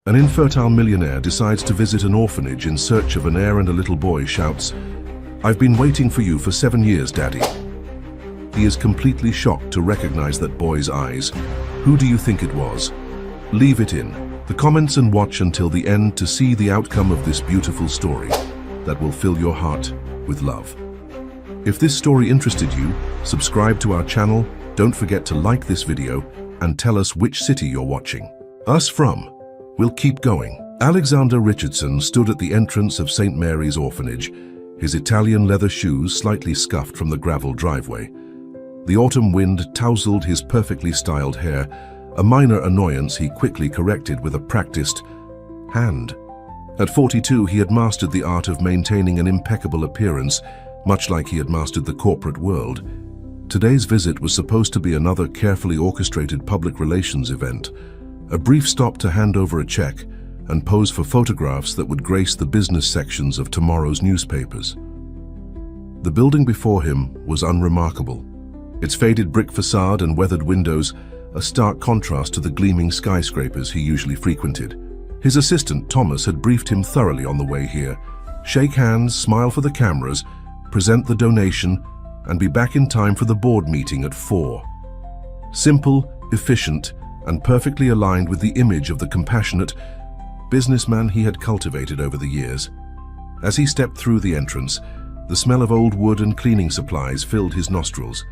An infertile millionaire decides to visit an orphanage in search of an heir, and a little boy shouts, "I've been waiting for you for 7 years, Daddy." He is completely shocked to recognize that boy's eyes. Who do you think it was? Leave it in the comments and watch until the end to see the outcome of this beautiful story that will fill your heart with love. If this story interested you, subscribe to our channel, don't forget to like this video, and tell us which city you're watching us from. We'll keep going. Alexander Richardson stood at the entrance of St. Mary's Orphanage, his Italian leather shoes slightly scuffed from the gravel driveway. The autumn wind tousled his perfectly styled hair, a minor annoyance he quickly corrected with a practiced hand. At 42, he had mastered the art of maintaining an impeccable appearance, much like he had mastered the corporate world. Today's visit was supposed to be another carefully orchestrated public relations event, a brief stop to hand over a check and pose for photographs that would grace the business sections of tomorrow's newspapers. The building before him was unremarkable. Its faded brick facade and weathered windows, a stark contrast to the gleaming skyscrapers he usually frequented. His assistant, Thomas, had briefed him thoroughly on the way here. Shake hands, smile for the cameras, present the donation, and be back in time for the board meeting at 4. Simple, efficient, and perfectly aligned with the image of the compassionate businessman he had cultivated over the years. As he stepped through the entrance, the smell of old wood and cleaning supplies filled his nostrils.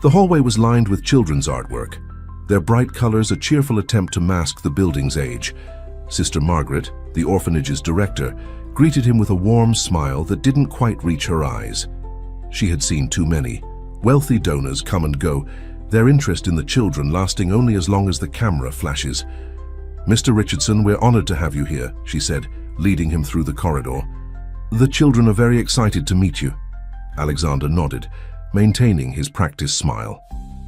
The hallway was lined with children's artwork, their bright colors a cheerful attempt to mask the building's age. Sister Margaret, the orphanage's director, greeted him with a warm smile that didn't quite reach her eyes. She had seen too many wealthy donors come and go, their interest in the children lasting only as long as the camera flashes. "Mr. Richardson, we're honored to have you here," she said, leading him through the corridor. "The children are very excited to meet you." Alexander nodded, maintaining his practiced smile.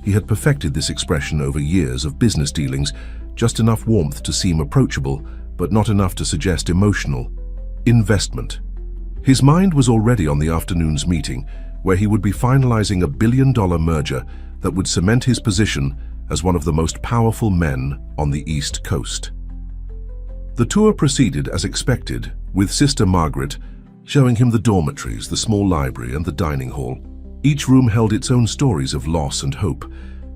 He had perfected this expression over years of business dealings, just enough warmth to seem approachable, but not enough to suggest emotional investment. His mind was already on the afternoon's meeting, where he would be finalizing a billion-dollar merger that would cement his position as one of the most powerful men on the East Coast. The tour proceeded as expected, with Sister Margaret showing him the dormitories, the small library, and the dining hall. Each room held its own stories of loss and hope,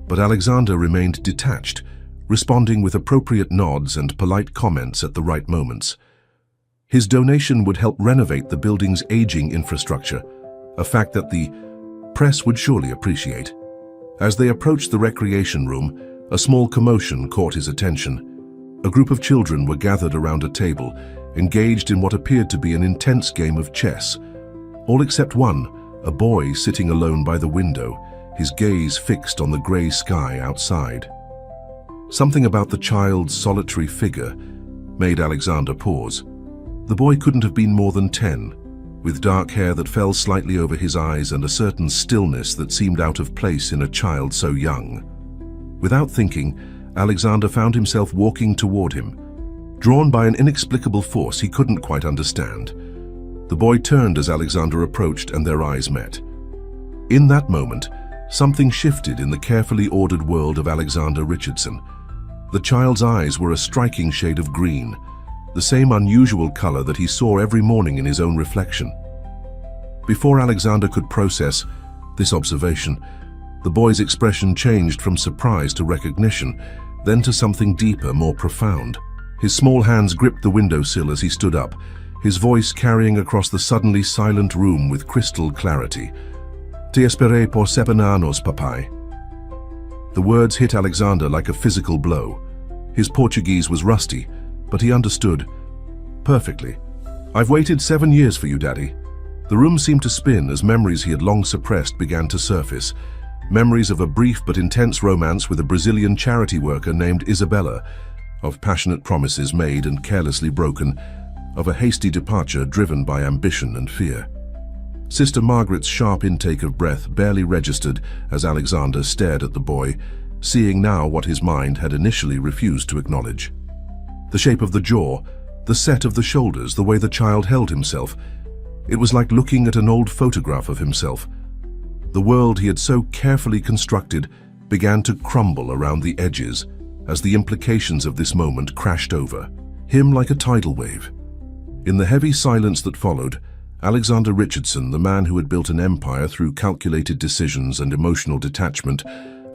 but Alexander remained detached, responding with appropriate nods and polite comments at the right moments. His donation would help renovate the building's aging infrastructure, a fact that the press would surely appreciate. As they approached the recreation room, a small commotion caught his attention. A group of children were gathered around a table, engaged in what appeared to be an intense game of chess. All except one, a boy sitting alone by the window, his gaze fixed on the gray sky outside. Something about the child's solitary figure made Alexander pause. The boy couldn't have been more than 10, with dark hair that fell slightly over his eyes and a certain stillness that seemed out of place in a child so young. Without thinking, Alexander found himself walking toward him, drawn by an inexplicable force he couldn't quite understand. The boy turned as Alexander approached, and their eyes met. In that moment, something shifted in the carefully ordered world of Alexander Richardson. The child's eyes were a striking shade of green, the same unusual color that he saw every morning in his own reflection. Before Alexander could process this observation, the boy's expression changed from surprise to recognition, then to something deeper, more profound. His small hands gripped the windowsill as he stood up, his voice carrying across the suddenly silent room with crystal clarity. "Te esperé por 7 años, papai." The words hit Alexander like a physical blow. His Portuguese was rusty, but he understood perfectly. "I've waited 7 years for you, Daddy." The room seemed to spin as memories he had long suppressed began to surface. Memories of a brief but intense romance with a Brazilian charity worker named Isabella, of passionate promises made and carelessly broken, of a hasty departure driven by ambition and fear. Sister Margaret's sharp intake of breath barely registered as Alexander stared at the boy, seeing now what his mind had initially refused to acknowledge. The shape of the jaw, the set of the shoulders, the way the child held himself. It was like looking at an old photograph of himself. The world he had so carefully constructed began to crumble around the edges as the implications of this moment crashed over. him like a tidal wave. In the heavy silence that followed, Alexander Richardson, the man who had built an empire through calculated decisions and emotional detachment,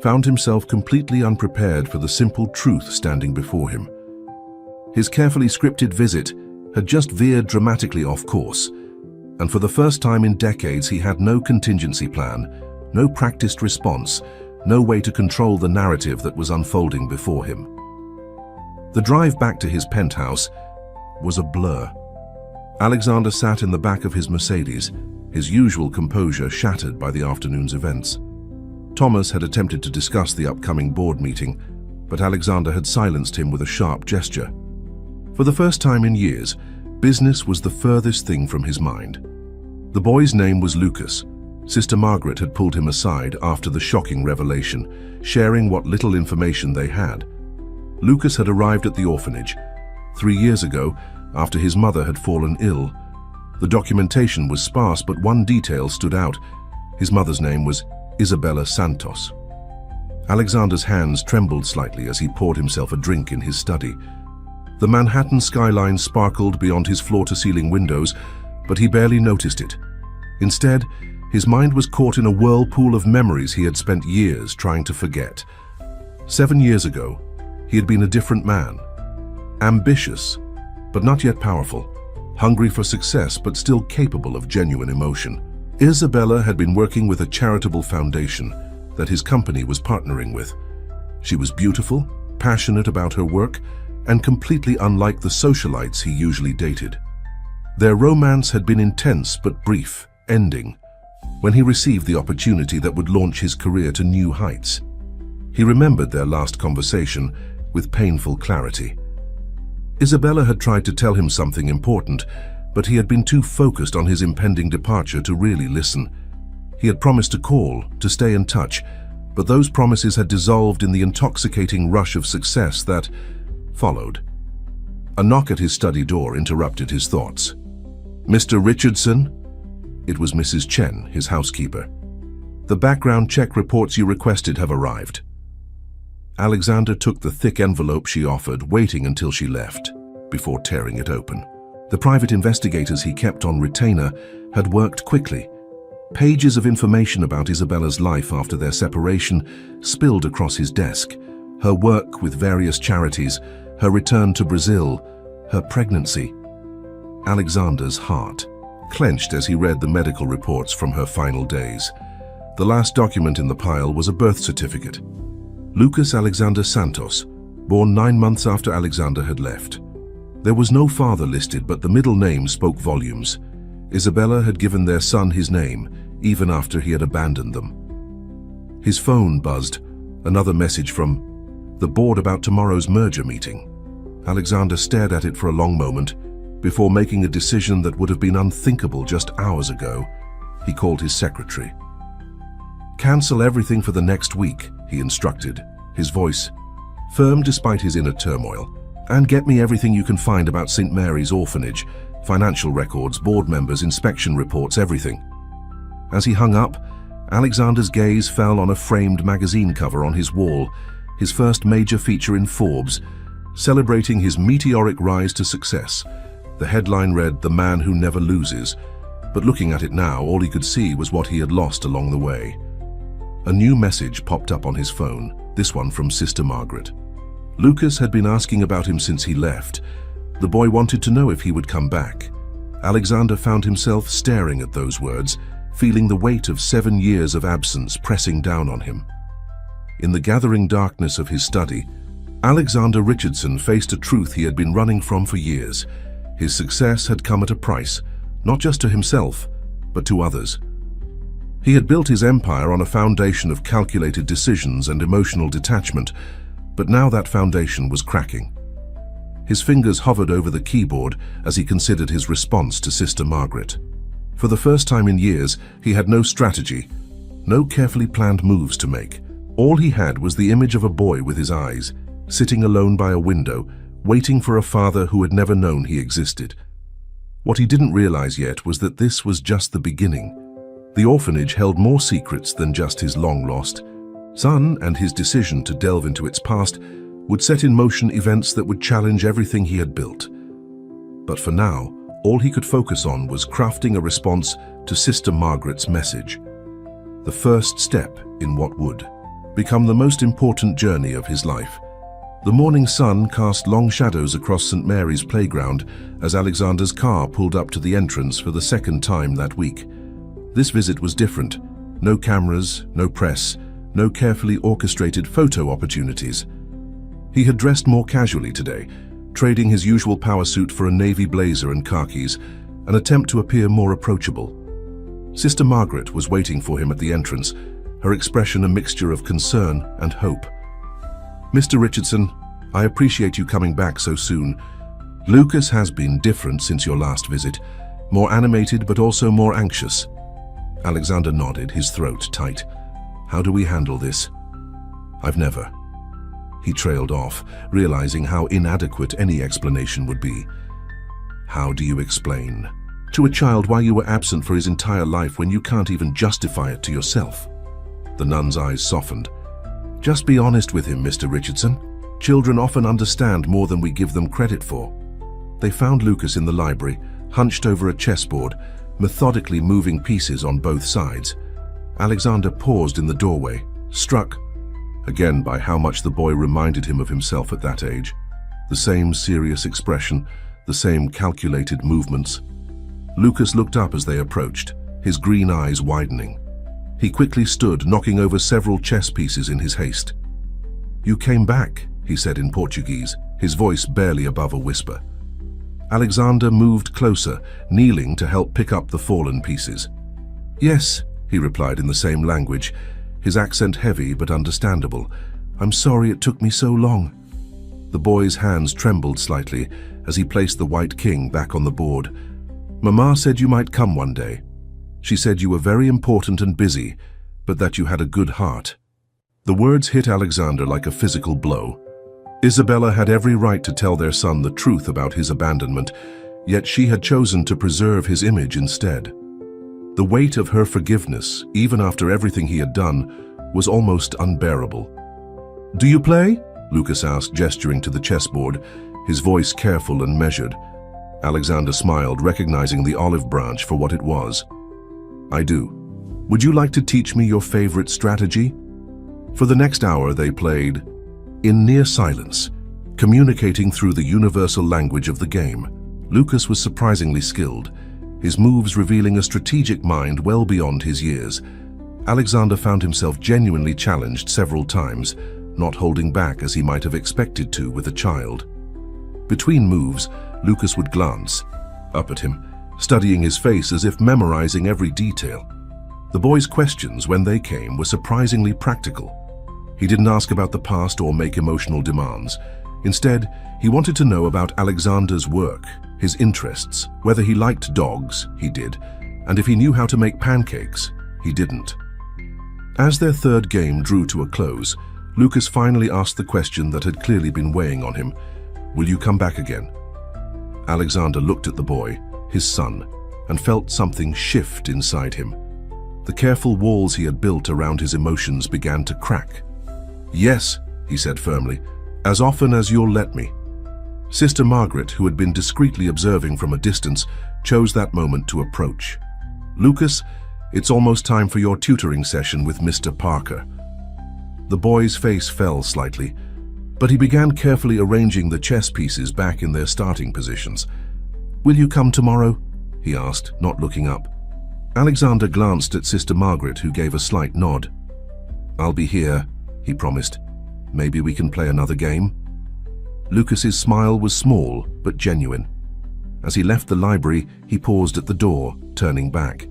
found himself completely unprepared for the simple truth standing before him. His carefully scripted visit had just veered dramatically off course, and for the first time in decades he had no contingency plan, no practiced response, no way to control the narrative that was unfolding before him. The drive back to his penthouse was a blur. Alexander sat in the back of his Mercedes, his usual composure shattered by the afternoon's events. Thomas had attempted to discuss the upcoming board meeting, but Alexander had silenced him with a sharp gesture. For the first time in years, business was the furthest thing from his mind. The boy's name was Lucas. Sister Margaret had pulled him aside after the shocking revelation, sharing what little information they had. Lucas had arrived at the orphanage 3 years ago, after his mother had fallen ill. The documentation was sparse, but one detail stood out. His mother's name was Isabella Santos. Alexander's hands trembled slightly as he poured himself a drink in his study. The Manhattan skyline sparkled beyond his floor-to-ceiling windows, but he barely noticed it. Instead, his mind was caught in a whirlpool of memories he had spent years trying to forget. 7 years ago, he had been a different man. Ambitious, but not yet powerful. Hungry for success, but still capable of genuine emotion. Isabella had been working with a charitable foundation that his company was partnering with. She was beautiful, passionate about her work, and completely unlike the socialites he usually dated. Their romance had been intense but brief, ending when he received the opportunity that would launch his career to new heights. He remembered their last conversation with painful clarity. Isabella had tried to tell him something important, but he had been too focused on his impending departure to really listen. He had promised to call, to stay in touch, but those promises had dissolved in the intoxicating rush of success that followed. A knock at his study door interrupted his thoughts. "Mr. Richardson?" It was Mrs. Chen, his housekeeper. "The background check reports you requested have arrived." Alexander took the thick envelope she offered, waiting until she left, before tearing it open. The private investigators he kept on retainer had worked quickly. Pages of information about Isabella's life after their separation spilled across his desk. Her work with various charities, her return to Brazil, her pregnancy. Alexander's heart clenched as he read the medical reports from her final days. The last document in the pile was a birth certificate. Lucas Alexander Santos, born 9 months after Alexander had left. There was no father listed, but the middle name spoke volumes. Isabella had given their son his name, even after he had abandoned them. His phone buzzed, another message from the board about tomorrow's merger meeting. Alexander stared at it for a long moment, before making a decision that would have been unthinkable just hours ago. He called his secretary. "Cancel everything for the next week," he instructed, his voice firm despite his inner turmoil. "And get me everything you can find about St. Mary's Orphanage, financial records, board members, inspection reports, everything." As he hung up, Alexander's gaze fell on a framed magazine cover on his wall, his first major feature in Forbes, celebrating his meteoric rise to success. The headline read, "The Man Who Never Loses," but looking at it now, all he could see was what he had lost along the way. A new message popped up on his phone, this one from Sister Margaret. Lucas had been asking about him since he left. The boy wanted to know if he would come back. Alexander found himself staring at those words, feeling the weight of 7 years of absence pressing down on him. In the gathering darkness of his study, Alexander Richardson faced a truth he had been running from for years. His success had come at a price, not just to himself, but to others. He had built his empire on a foundation of calculated decisions and emotional detachment, but now that foundation was cracking. His fingers hovered over the keyboard as he considered his response to Sister Margaret. For the first time in years, he had no strategy, no carefully planned moves to make. All he had was the image of a boy with his eyes, sitting alone by a window, waiting for a father who had never known he existed. What he didn't realize yet was that this was just the beginning. The orphanage held more secrets than just his long-lost son, and his decision to delve into its past would set in motion events that would challenge everything he had built. But for now, all he could focus on was crafting a response to Sister Margaret's message. The first step in what would become the most important journey of his life. The morning sun cast long shadows across St. Mary's playground as Alexander's car pulled up to the entrance for the second time that week. This visit was different. No cameras, no press, no carefully orchestrated photo opportunities. He had dressed more casually today, trading his usual power suit for a navy blazer and khakis, an attempt to appear more approachable. Sister Margaret was waiting for him at the entrance, her expression a mixture of concern and hope. "Mr. Richardson, I appreciate you coming back so soon. Lucas has been different since your last visit, more animated but also more anxious." Alexander nodded, his throat tight. "How do we handle this?" "I've never." He trailed off, realizing how inadequate any explanation would be. "How do you explain to a child why you were absent for his entire life when you can't even justify it to yourself?" The nun's eyes softened. "Just be honest with him, Mr. Richardson. Children often understand more than we give them credit for." They found Lucas in the library, hunched over a chessboard, methodically moving pieces on both sides. Alexander paused in the doorway, struck again by how much the boy reminded him of himself at that age. The same serious expression, the same calculated movements. Lucas looked up as they approached, his green eyes widening. He quickly stood, knocking over several chess pieces in his haste. "You came back," he said in Portuguese, his voice barely above a whisper. Alexander moved closer, kneeling to help pick up the fallen pieces. "Yes," he replied in the same language, his accent heavy but understandable. "I'm sorry it took me so long." The boy's hands trembled slightly as he placed the white king back on the board. "Mama said you might come one day. She said you were very important and busy, but that you had a good heart." The words hit Alexander like a physical blow. Isabella had every right to tell their son the truth about his abandonment, yet she had chosen to preserve his image instead. The weight of her forgiveness, even after everything he had done, was almost unbearable. "Do you play?" Lucas asked, gesturing to the chessboard, his voice careful and measured. Alexander smiled, recognizing the olive branch for what it was. "I do. Would you like to teach me your favorite strategy?" For the next hour they played in near silence, communicating through the universal language of the game. Lucas was surprisingly skilled, his moves revealing a strategic mind well beyond his years. Alexander found himself genuinely challenged several times, not holding back as he might have expected to with a child. Between moves, Lucas would glance up at him, studying his face as if memorizing every detail. The boy's questions, when they came, were surprisingly practical. He didn't ask about the past or make emotional demands. Instead, he wanted to know about Alexander's work, his interests, whether he liked dogs, he did, and if he knew how to make pancakes, he didn't. As their third game drew to a close, Lucas finally asked the question that had clearly been weighing on him. "Will you come back again?" Alexander looked at the boy, his son, and felt something shift inside him. The careful walls he had built around his emotions began to crack. "Yes," he said firmly, "as often as you'll let me." Sister Margaret, who had been discreetly observing from a distance, chose that moment to approach. "Lucas, it's almost time for your tutoring session with Mr. Parker." The boy's face fell slightly, but he began carefully arranging the chess pieces back in their starting positions. "Will you come tomorrow?" he asked, not looking up. Alexander glanced at Sister Margaret, who gave a slight nod. "I'll be here," he promised. "Maybe we can play another game?" Lucas's smile was small but genuine. As he left the library, he paused at the door, turning back.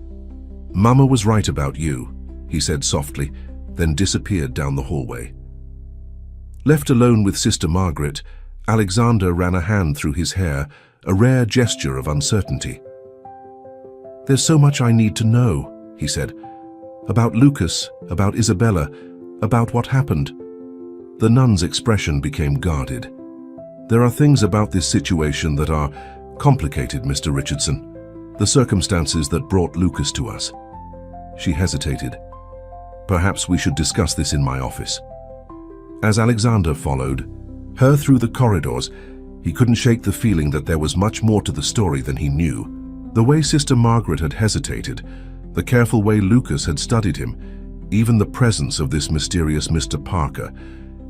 "Mama was right about you," he said softly, then disappeared down the hallway. Left alone with Sister Margaret, Alexander ran a hand through his hair, a rare gesture of uncertainty. "There's so much I need to know," he said. "About Lucas, about Isabella, about what happened." The nun's expression became guarded. "There are things about this situation that are complicated, Mr. Richardson. The circumstances that brought Lucas to us." She hesitated. "Perhaps we should discuss this in my office." As Alexander followed, Her through the corridors, he couldn't shake the feeling that there was much more to the story than he knew. The way Sister Margaret had hesitated, the careful way Lucas had studied him, even the presence of this mysterious Mr. Parker,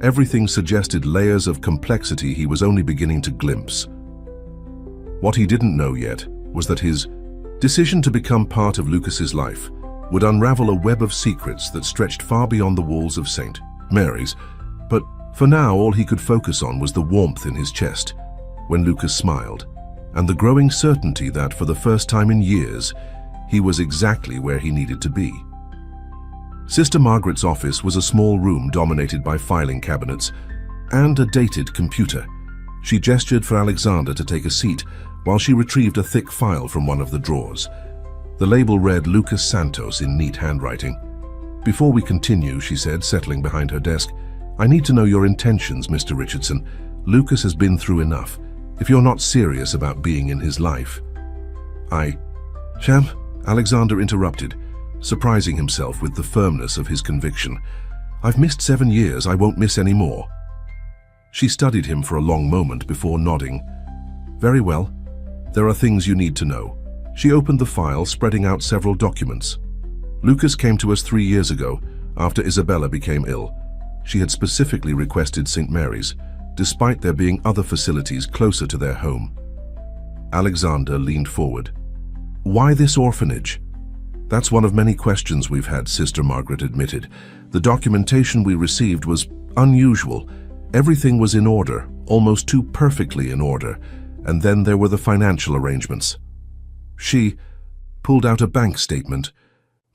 everything suggested layers of complexity he was only beginning to glimpse. What he didn't know yet was that his decision to become part of Lucas's life would unravel a web of secrets that stretched far beyond the walls of St. Mary's. But for now, all he could focus on was the warmth in his chest when Lucas smiled, and the growing certainty that, for the first time in years, he was exactly where he needed to be. Sister Margaret's office was a small room dominated by filing cabinets and a dated computer. She gestured for Alexander to take a seat while she retrieved a thick file from one of the drawers. The label read Lucas Santos in neat handwriting. "Before we continue," she said, settling behind her desk, "I need to know your intentions, Mr. Richardson. Lucas has been through enough. If you're not serious about being in his life..." "Sham?" Alexander interrupted, surprising himself with the firmness of his conviction. "I've missed 7 years, I won't miss any more." She studied him for a long moment before nodding. "Very well. There are things you need to know." She opened the file, spreading out several documents. "Lucas came to us 3 years ago, after Isabella became ill. She had specifically requested St. Mary's, despite there being other facilities closer to their home." Alexander leaned forward. "Why this orphanage?" "That's one of many questions we've had," Sister Margaret admitted. "The documentation we received was unusual. Everything was in order, almost too perfectly in order, and then there were the financial arrangements." She pulled out a bank statement.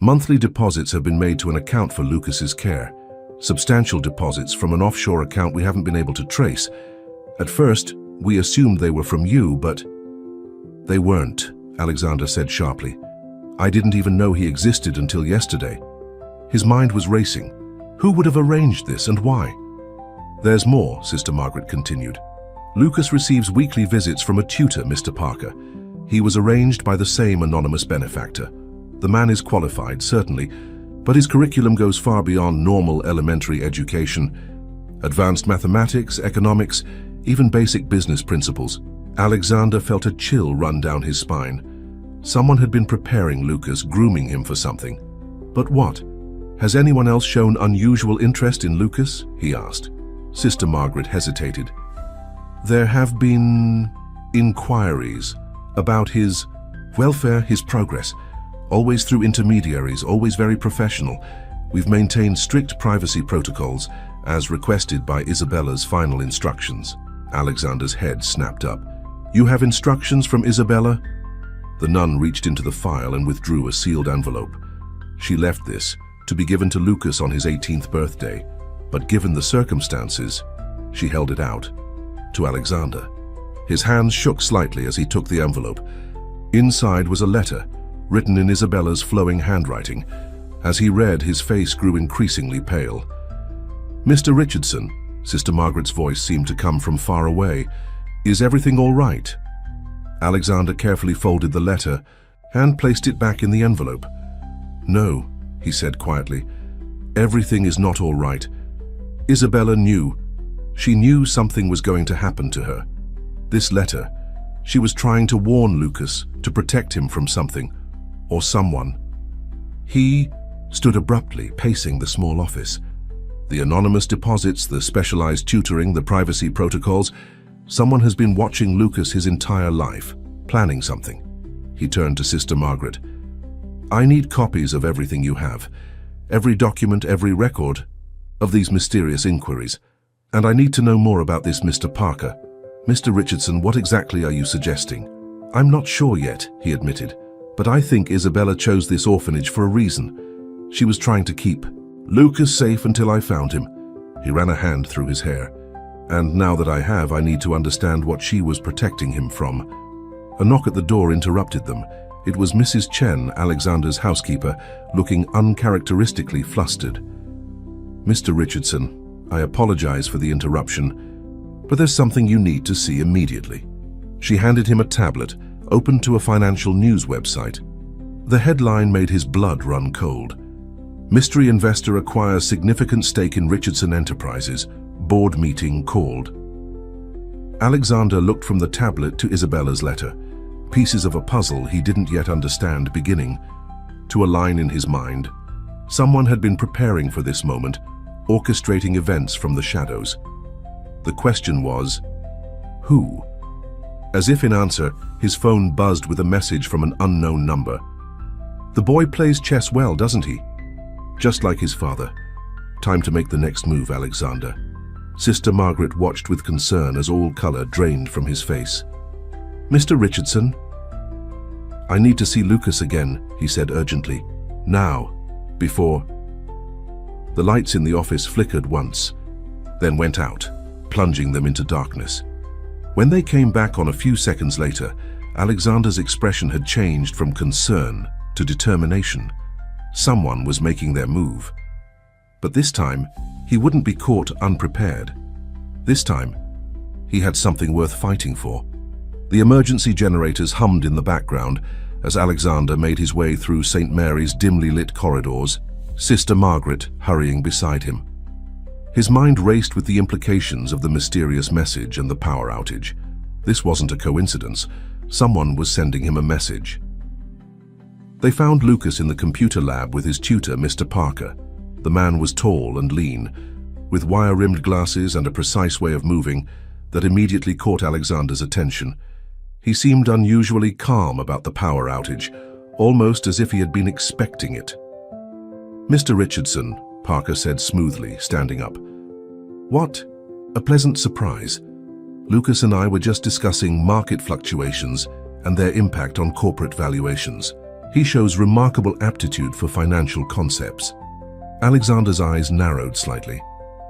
"Monthly deposits have been made to an account for Lucas's care. Substantial deposits from an offshore account we haven't been able to trace. At first, we assumed they were from you, but..." "They weren't," Alexander said sharply. "I didn't even know he existed until yesterday." His mind was racing. Who would have arranged this and why? "There's more," Sister Margaret continued. "Lucas receives weekly visits from a tutor, Mr. Parker. He was arranged by the same anonymous benefactor. The man is qualified, certainly, but his curriculum goes far beyond normal elementary education. Advanced mathematics, economics, even basic business principles." Alexander felt a chill run down his spine. Someone had been preparing Lucas, grooming him for something. But what? "Has anyone else shown unusual interest in Lucas?" he asked. Sister Margaret hesitated. "There have been inquiries about his welfare, his progress, always through intermediaries, always very professional. We've maintained strict privacy protocols, as requested by Isabella's final instructions." Alexander's head snapped up. "You have instructions from Isabella?" The nun reached into the file and withdrew a sealed envelope. She left this to be given to Lucas on his 18th birthday, but given the circumstances, she held it out to Alexander. His hands shook slightly as he took the envelope. Inside was a letter, written in Isabella's flowing handwriting. As he read, his face grew increasingly pale. "Mr. Richardson," Sister Margaret's voice seemed to come from far away, "is everything all right?" Alexander carefully folded the letter and placed it back in the envelope. "No," he said quietly. "Everything is not all right. Isabella knew. She knew something was going to happen to her. This letter, she was trying to warn Lucas, to protect him from something, or someone." He stood abruptly, pacing the small office. The anonymous deposits, the specialized tutoring, the privacy protocols. Someone has been watching Lucas his entire life, planning something. He turned to Sister Margaret. "I need copies of everything you have, every document, every record of these mysterious inquiries. And I need to know more about this Mr. Parker. Mr. Richardson, what exactly are you suggesting?" "I'm not sure yet," he admitted, "but I think Isabella chose this orphanage for a reason. She was trying to keep Lucas safe until I found him." He ran a hand through his hair. "And now that I need to understand what she was protecting him from." A knock at the door interrupted them. It was Mrs. Chen, Alexander's housekeeper, looking uncharacteristically flustered. "Mr. Richardson, I apologize for the interruption, but there's something you need to see immediately." She handed him a tablet, opened to a financial news website. The headline made his blood run cold. "Mystery investor acquires significant stake in Richardson Enterprises. Board meeting called." Alexander looked from the tablet to Isabella's letter, pieces of a puzzle he didn't yet understand beginning to align in his mind. Someone had been preparing for this moment, orchestrating events from the shadows. The question was, who? As if in answer, his phone buzzed with a message from an unknown number. The boy plays chess well, doesn't he? Just like his father. Time to make the next move, Alexander. Sister Margaret watched with concern as all color drained from his face. Mr. Richardson? I need to see Lucas again, he said urgently. Now, before... The lights in the office flickered once, then went out, plunging them into darkness. When they came back on a few seconds later, Alexander's expression had changed from concern to determination. Someone was making their move. But this time, he wouldn't be caught unprepared. This time, he had something worth fighting for. The emergency generators hummed in the background as Alexander made his way through St. Mary's dimly lit corridors, Sister Margaret hurrying beside him. His mind raced with the implications of the mysterious message and the power outage. This wasn't a coincidence. Someone was sending him a message. They found Lucas in the computer lab with his tutor, Mr. Parker. The man was tall and lean, with wire-rimmed glasses and a precise way of moving that immediately caught Alexander's attention. He seemed unusually calm about the power outage, almost as if he had been expecting it. Mr. Richardson, Parker said smoothly, standing up. What? A pleasant surprise. Lucas and I were just discussing market fluctuations and their impact on corporate valuations. He shows remarkable aptitude for financial concepts. Alexander's eyes narrowed slightly.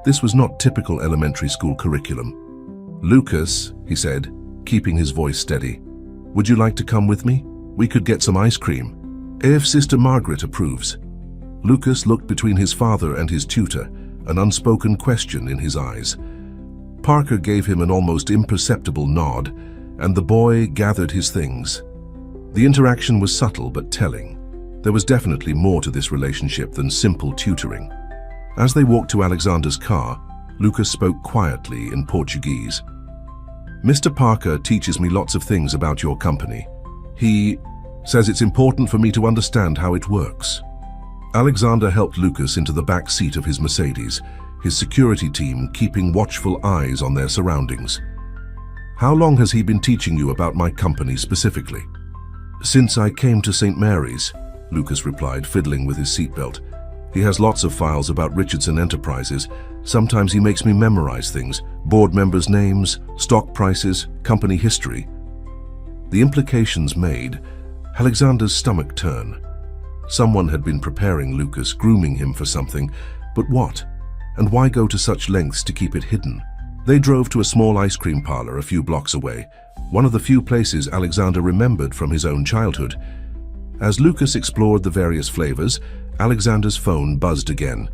This was not typical elementary school curriculum. Lucas, he said, keeping his voice steady, would you like to come with me? We could get some ice cream. If Sister Margaret approves. Lucas looked between his father and his tutor, an unspoken question in his eyes. Parker gave him an almost imperceptible nod, and the boy gathered his things. The interaction was subtle but telling. There was definitely more to this relationship than simple tutoring. As they walked to Alexander's car, Lucas spoke quietly in Portuguese. Mr. Parker teaches me lots of things about your company. He says it's important for me to understand how it works. Alexander helped Lucas into the back seat of his Mercedes, his security team keeping watchful eyes on their surroundings. How long has he been teaching you about my company specifically? Since I came to St. Mary's, Lucas replied, fiddling with his seatbelt. He has lots of files about Richardson Enterprises. Sometimes he makes me memorize things, board members' names, stock prices, company history. The implications made Alexander's stomach turn. Someone had been preparing Lucas, grooming him for something, but what? And why go to such lengths to keep it hidden? They drove to a small ice cream parlor a few blocks away, one of the few places Alexander remembered from his own childhood. As Lucas explored the various flavors, Alexander's phone buzzed again.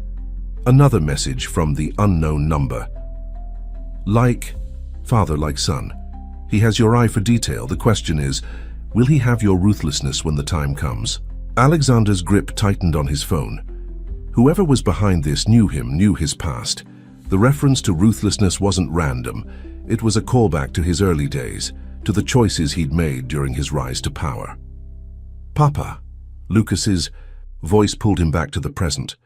Another message from the unknown number. Like father, like son. He has your eye for detail. The question is, will he have your ruthlessness when the time comes? Alexander's grip tightened on his phone. Whoever was behind this knew him, knew his past. The reference to ruthlessness wasn't random. It was a callback to his early days, to the choices he'd made during his rise to power. Papa. Lucas's voice pulled him back to the present.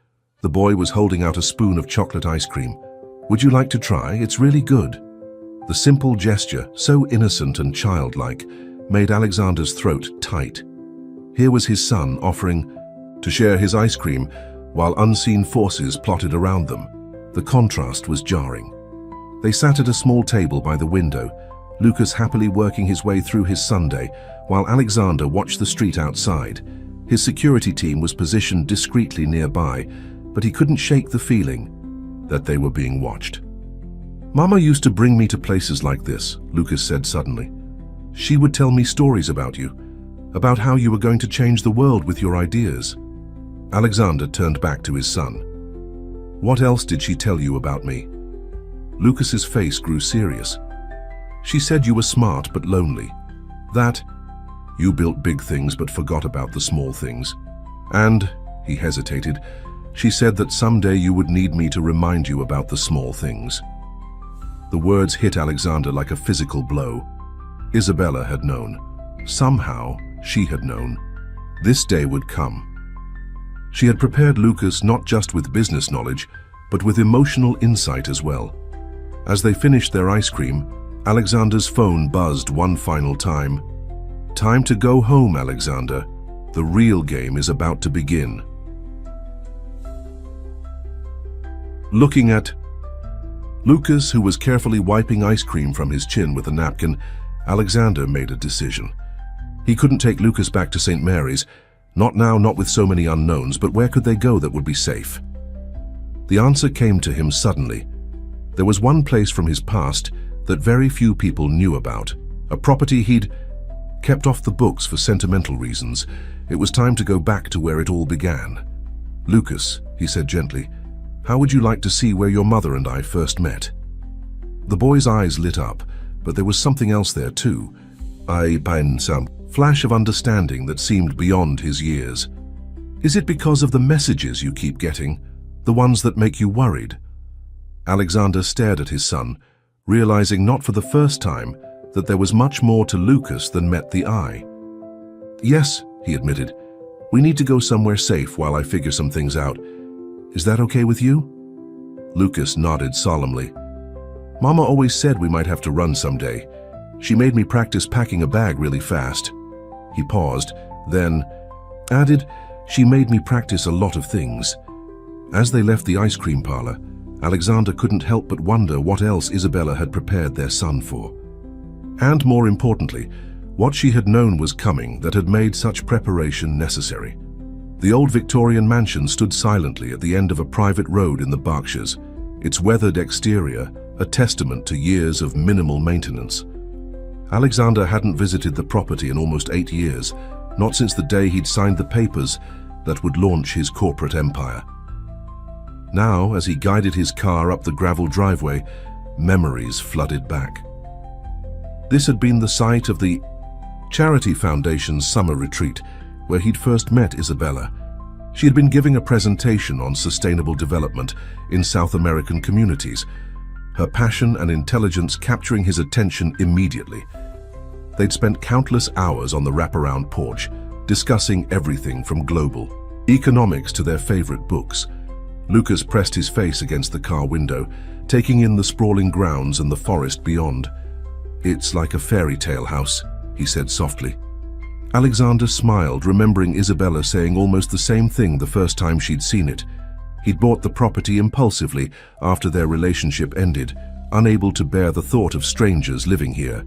The boy was holding out a spoon of chocolate ice cream. Would you like to try? It's really good. The simple gesture, so innocent and childlike, made Alexander's throat tight. Here was his son offering to share his ice cream while unseen forces plotted around them. The contrast was jarring. They sat at a small table by the window, Lucas happily working his way through his sundae, while Alexander watched the street outside. His security team was positioned discreetly nearby, but he couldn't shake the feeling that they were being watched. Mama used to bring me to places like this, Lucas said suddenly. She would tell me stories about you, about how you were going to change the world with your ideas. Alexander turned back to his son. What else did she tell you about me? Lucas's face grew serious. She said you were smart but lonely. That you built big things but forgot about the small things. And, he hesitated, she said that someday you would need me to remind you about the small things. The words hit Alexander like a physical blow. Isabella had known. Somehow, she had known. This day would come. She had prepared Lucas not just with business knowledge, but with emotional insight as well. As they finished their ice cream, Alexander's phone buzzed one final time. Time to go home, Alexander. The real game is about to begin. Looking at Lucas, who was carefully wiping ice cream from his chin with a napkin, Alexander made a decision. He couldn't take Lucas back to St. Mary's. Not now, not with so many unknowns, but where could they go that would be safe? The answer came to him suddenly. There was one place from his past that very few people knew about. A property he'd kept off the books for sentimental reasons. It was time to go back to where it all began. Lucas, he said gently, how would you like to see where your mother and I first met? The boy's eyes lit up, but there was something else there too. Some flash of understanding that seemed beyond his years. Is it because of the messages you keep getting? The ones that make you worried? Alexander stared at his son, realizing not for the first time that there was much more to Lucas than met the eye. Yes, he admitted. We need to go somewhere safe while I figure some things out. Is that okay with you? Lucas nodded solemnly. Mama always said we might have to run someday. She made me practice packing a bag really fast. He paused, then added, she made me practice a lot of things. As they left the ice cream parlor, Alexander couldn't help but wonder what else Isabella had prepared their son for. And more importantly, what she had known was coming that had made such preparation necessary. The old Victorian mansion stood silently at the end of a private road in the Berkshires, its weathered exterior a testament to years of minimal maintenance. Alexander hadn't visited the property in almost 8 years, not since the day he'd signed the papers that would launch his corporate empire. Now, as he guided his car up the gravel driveway, memories flooded back. This had been the site of the Charity Foundation's summer retreat, where he'd first met Isabella. She had been giving a presentation on sustainable development in South American communities, her passion and intelligence capturing his attention immediately. They'd spent countless hours on the wraparound porch, discussing everything from global economics to their favorite books. Lucas pressed his face against the car window, taking in the sprawling grounds and the forest beyond. It's like a fairy tale house, he said softly. Alexander smiled, remembering Isabella saying almost the same thing the first time she'd seen it. He'd bought the property impulsively after their relationship ended, unable to bear the thought of strangers living here.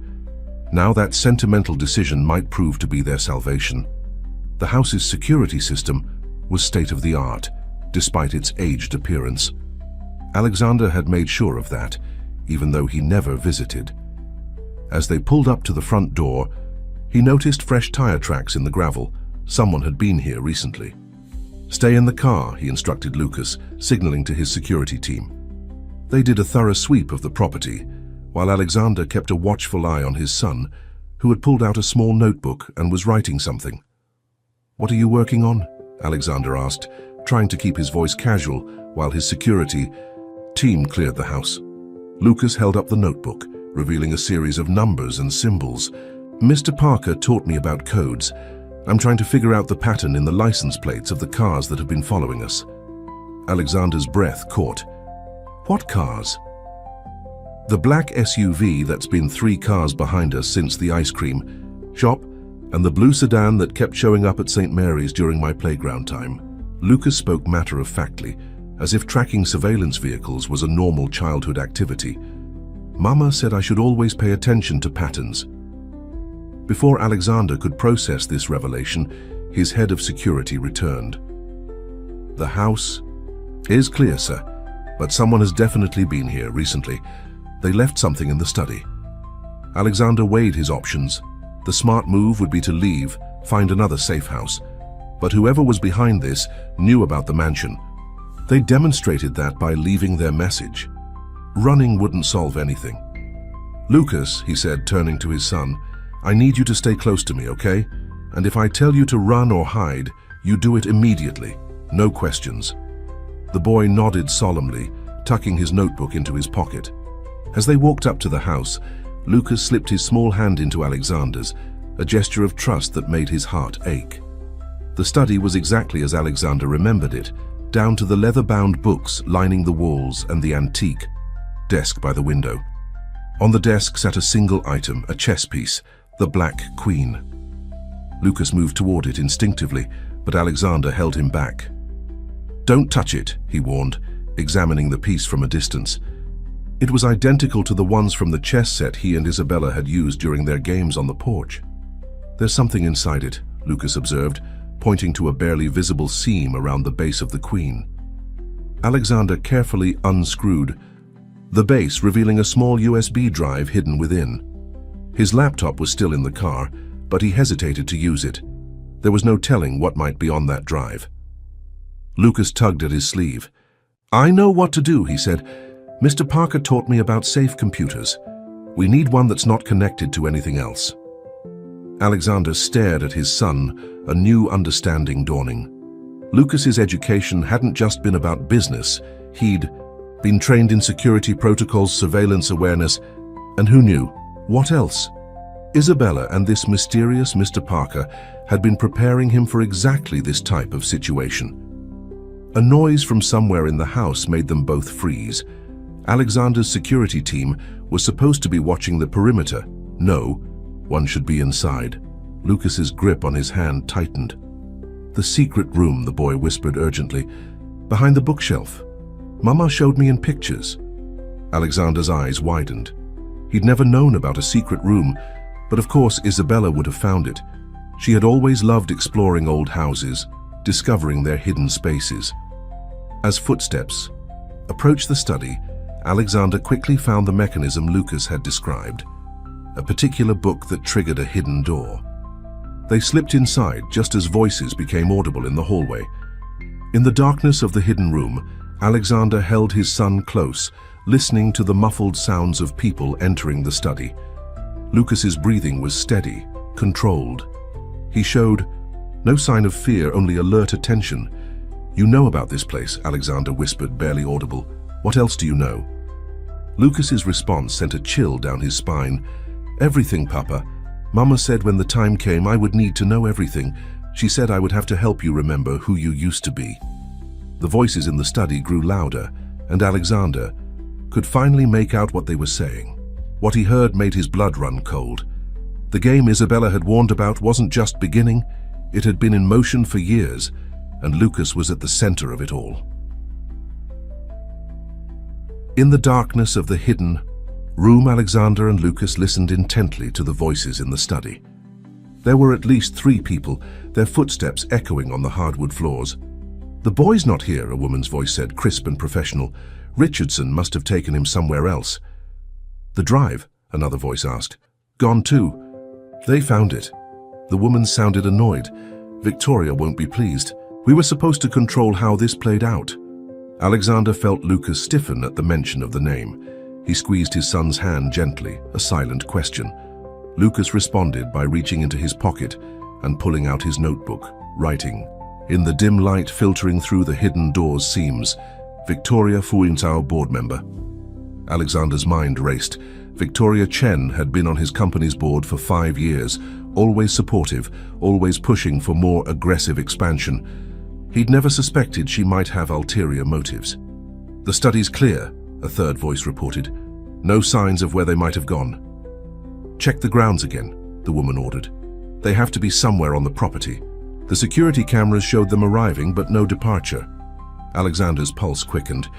Now that sentimental decision might prove to be their salvation. The house's security system was state-of-the-art, despite its aged appearance. Alexander had made sure of that, even though he never visited. As they pulled up to the front door, he noticed fresh tire tracks in the gravel. Someone had been here recently. Stay in the car, he instructed Lucas, signaling to his security team. They did a thorough sweep of the property, while Alexander kept a watchful eye on his son, who had pulled out a small notebook and was writing something. What are you working on? Alexander asked, trying to keep his voice casual while his security team cleared the house. Lucas held up the notebook, revealing a series of numbers and symbols. Mr. Parker taught me about codes. I'm trying to figure out the pattern in the license plates of the cars that have been following us. Alexander's breath caught. What cars? The black SUV that's been 3 cars behind us since the ice cream shop, and the blue sedan that kept showing up at St. Mary's during my playground time. Lucas spoke matter-of-factly, as if tracking surveillance vehicles was a normal childhood activity. Mama said I should always pay attention to patterns. Before Alexander could process this revelation, his head of security returned. The house is clear, sir, but someone has definitely been here recently. They left something in the study. Alexander weighed his options. The smart move would be to leave, find another safe house. But whoever was behind this knew about the mansion. They demonstrated that by leaving their message. Running wouldn't solve anything. Lucas, he said, turning to his son, I need you to stay close to me, okay? And if I tell you to run or hide, you do it immediately. No questions. The boy nodded solemnly, tucking his notebook into his pocket. As they walked up to the house, Lucas slipped his small hand into Alexander's, a gesture of trust that made his heart ache. The study was exactly as Alexander remembered it, down to the leather-bound books lining the walls and the antique desk by the window. On the desk sat a single item, a chess piece, the Black Queen. Lucas moved toward it instinctively, but Alexander held him back. "Don't touch it," he warned, examining the piece from a distance. It was identical to the ones from the chess set he and Isabella had used during their games on the porch. "There's something inside it," Lucas observed, pointing to a barely visible seam around the base of the queen. Alexander carefully unscrewed the base, revealing a small USB drive hidden within. His laptop was still in the car, but he hesitated to use it. There was no telling what might be on that drive. Lucas tugged at his sleeve. "I know what to do," he said. "Mr. Parker taught me about safe computers. We need one that's not connected to anything else." Alexander stared at his son, a new understanding dawning. Lucas's education hadn't just been about business. He'd been trained in security protocols, surveillance awareness, and who knew, what else? Isabella and this mysterious Mr. Parker had been preparing him for exactly this type of situation. A noise from somewhere in the house made them both freeze. Alexander's security team was supposed to be watching the perimeter. No, one should be inside. Lucas's grip on his hand tightened. "The secret room," the boy whispered urgently. "Behind the bookshelf. Mama showed me in pictures." Alexander's eyes widened. He'd never known about a secret room, but of course Isabella would have found it. She had always loved exploring old houses, discovering their hidden spaces. As footsteps approached the study, Alexander quickly found the mechanism Lucas had described, a particular book that triggered a hidden door. They slipped inside just as voices became audible in the hallway. In the darkness of the hidden room, Alexander held his son close, listening to the muffled sounds of people entering the study. Lucas's breathing was steady, controlled. He showed no sign of fear, only alert attention. "You know about this place," Alexander whispered, barely audible. "What else do you know?" Lucas's response sent a chill down his spine. "Everything, Papa. Mama said when the time came I would need to know everything. She said I would have to help you remember who you used to be." The voices in the study grew louder, and Alexander could finally make out what they were saying. What he heard made his blood run cold. The game Isabella had warned about wasn't just beginning, it had been in motion for years, and Lucas was at the center of it all. In the darkness of the hidden room, Alexander and Lucas listened intently to the voices in the study. There were at least 3 people, their footsteps echoing on the hardwood floors. "The boy's not here," a woman's voice said, crisp and professional. "Richardson must have taken him somewhere else." "The drive?" another voice asked. "Gone too." "They found it." The woman sounded annoyed. "Victoria won't be pleased. We were supposed to control how this played out." Alexander felt Lucas stiffen at the mention of the name. He squeezed his son's hand gently, a silent question. Lucas responded by reaching into his pocket and pulling out his notebook, writing. In the dim light filtering through the hidden door's seams, "Victoria Fuintao, board member." Alexander's mind raced. Victoria Chen had been on his company's board for 5 years, always supportive, always pushing for more aggressive expansion. He'd never suspected she might have ulterior motives. "The study's clear," a third voice reported. "No signs of where they might have gone." "Check the grounds again," the woman ordered. "They have to be somewhere on the property." The security cameras showed them arriving, but no departure. Alexander's pulse quickened.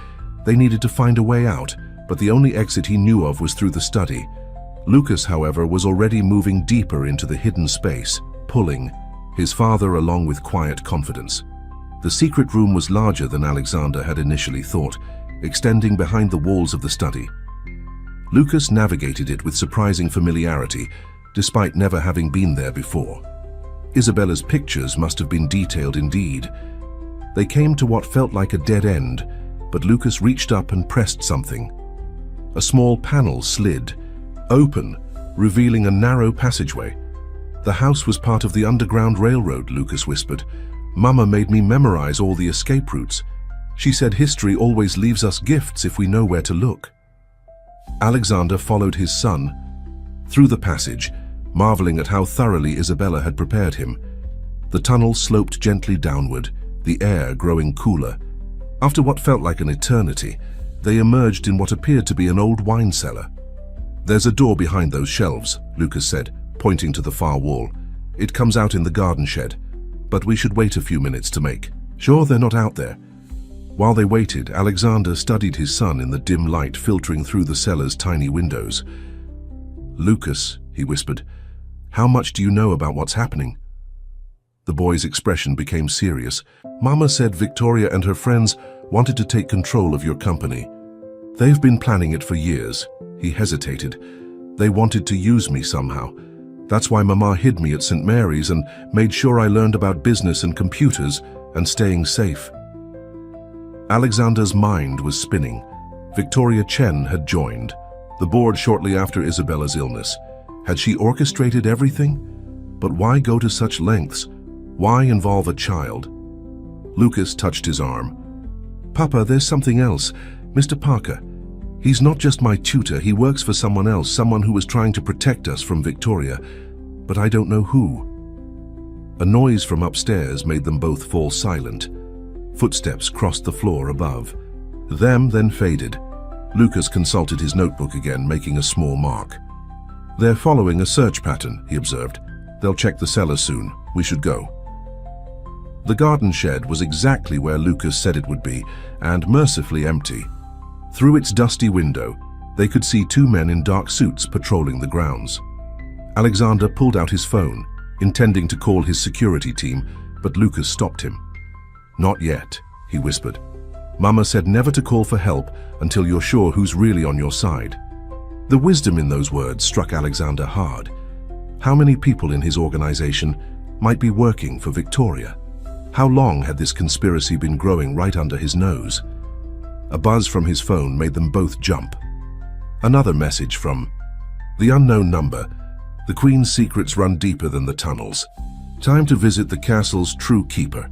They needed to find a way out, but the only exit he knew of was through the study. Lucas, however, was already moving deeper into the hidden space, pulling his father along with quiet confidence. The secret room was larger than Alexander had initially thought, extending behind the walls of the study. Lucas navigated it with surprising familiarity, despite never having been there before. Isabella's pictures must have been detailed indeed. They came to what felt like a dead end, but Lucas reached up and pressed something. A small panel slid, open, revealing a narrow passageway. "The house was part of the Underground Railroad," Lucas whispered. "Mama made me memorize all the escape routes. She said history always leaves us gifts if we know where to look." Alexander followed his son through the passage, marveling at how thoroughly Isabella had prepared him. The tunnel sloped gently downward, the air growing cooler. After what felt like an eternity, they emerged in what appeared to be an old wine cellar. "There's a door behind those shelves," Lucas said, pointing to the far wall. "It comes out in the garden shed, but we should wait a few minutes to make sure they're not out there." While they waited, Alexander studied his son in the dim light filtering through the cellar's tiny windows. "Lucas," he whispered, "how much do you know about what's happening?" The boy's expression became serious. "Mama said Victoria and her friends wanted to take control of your company. They've been planning it for years." He hesitated. "They wanted to use me somehow. That's why Mama hid me at St. Mary's and made sure I learned about business and computers and staying safe." Alexander's mind was spinning. Victoria Chen had joined the board shortly after Isabella's illness. Had she orchestrated everything? But why go to such lengths? Why involve a child? Lucas touched his arm. "Papa, there's something else. Mr. Parker. He's not just my tutor, he works for someone else, someone who was trying to protect us from Victoria. But I don't know who." A noise from upstairs made them both fall silent. Footsteps crossed the floor above. Them then faded. Lucas consulted his notebook again, making a small mark. "They're following a search pattern," he observed. "They'll check the cellar soon. We should go." The garden shed was exactly where Lucas said it would be, and mercifully empty. Through its dusty window, they could see two men in dark suits patrolling the grounds. Alexander pulled out his phone, intending to call his security team, but Lucas stopped him. "Not yet," he whispered. "Mama said never to call for help until you're sure who's really on your side." The wisdom in those words struck Alexander hard. How many people in his organization might be working for Victoria? How long had this conspiracy been growing right under his nose? A buzz from his phone made them both jump. Another message from the unknown number. "The Queen's secrets run deeper than the tunnels. Time to visit the castle's true keeper."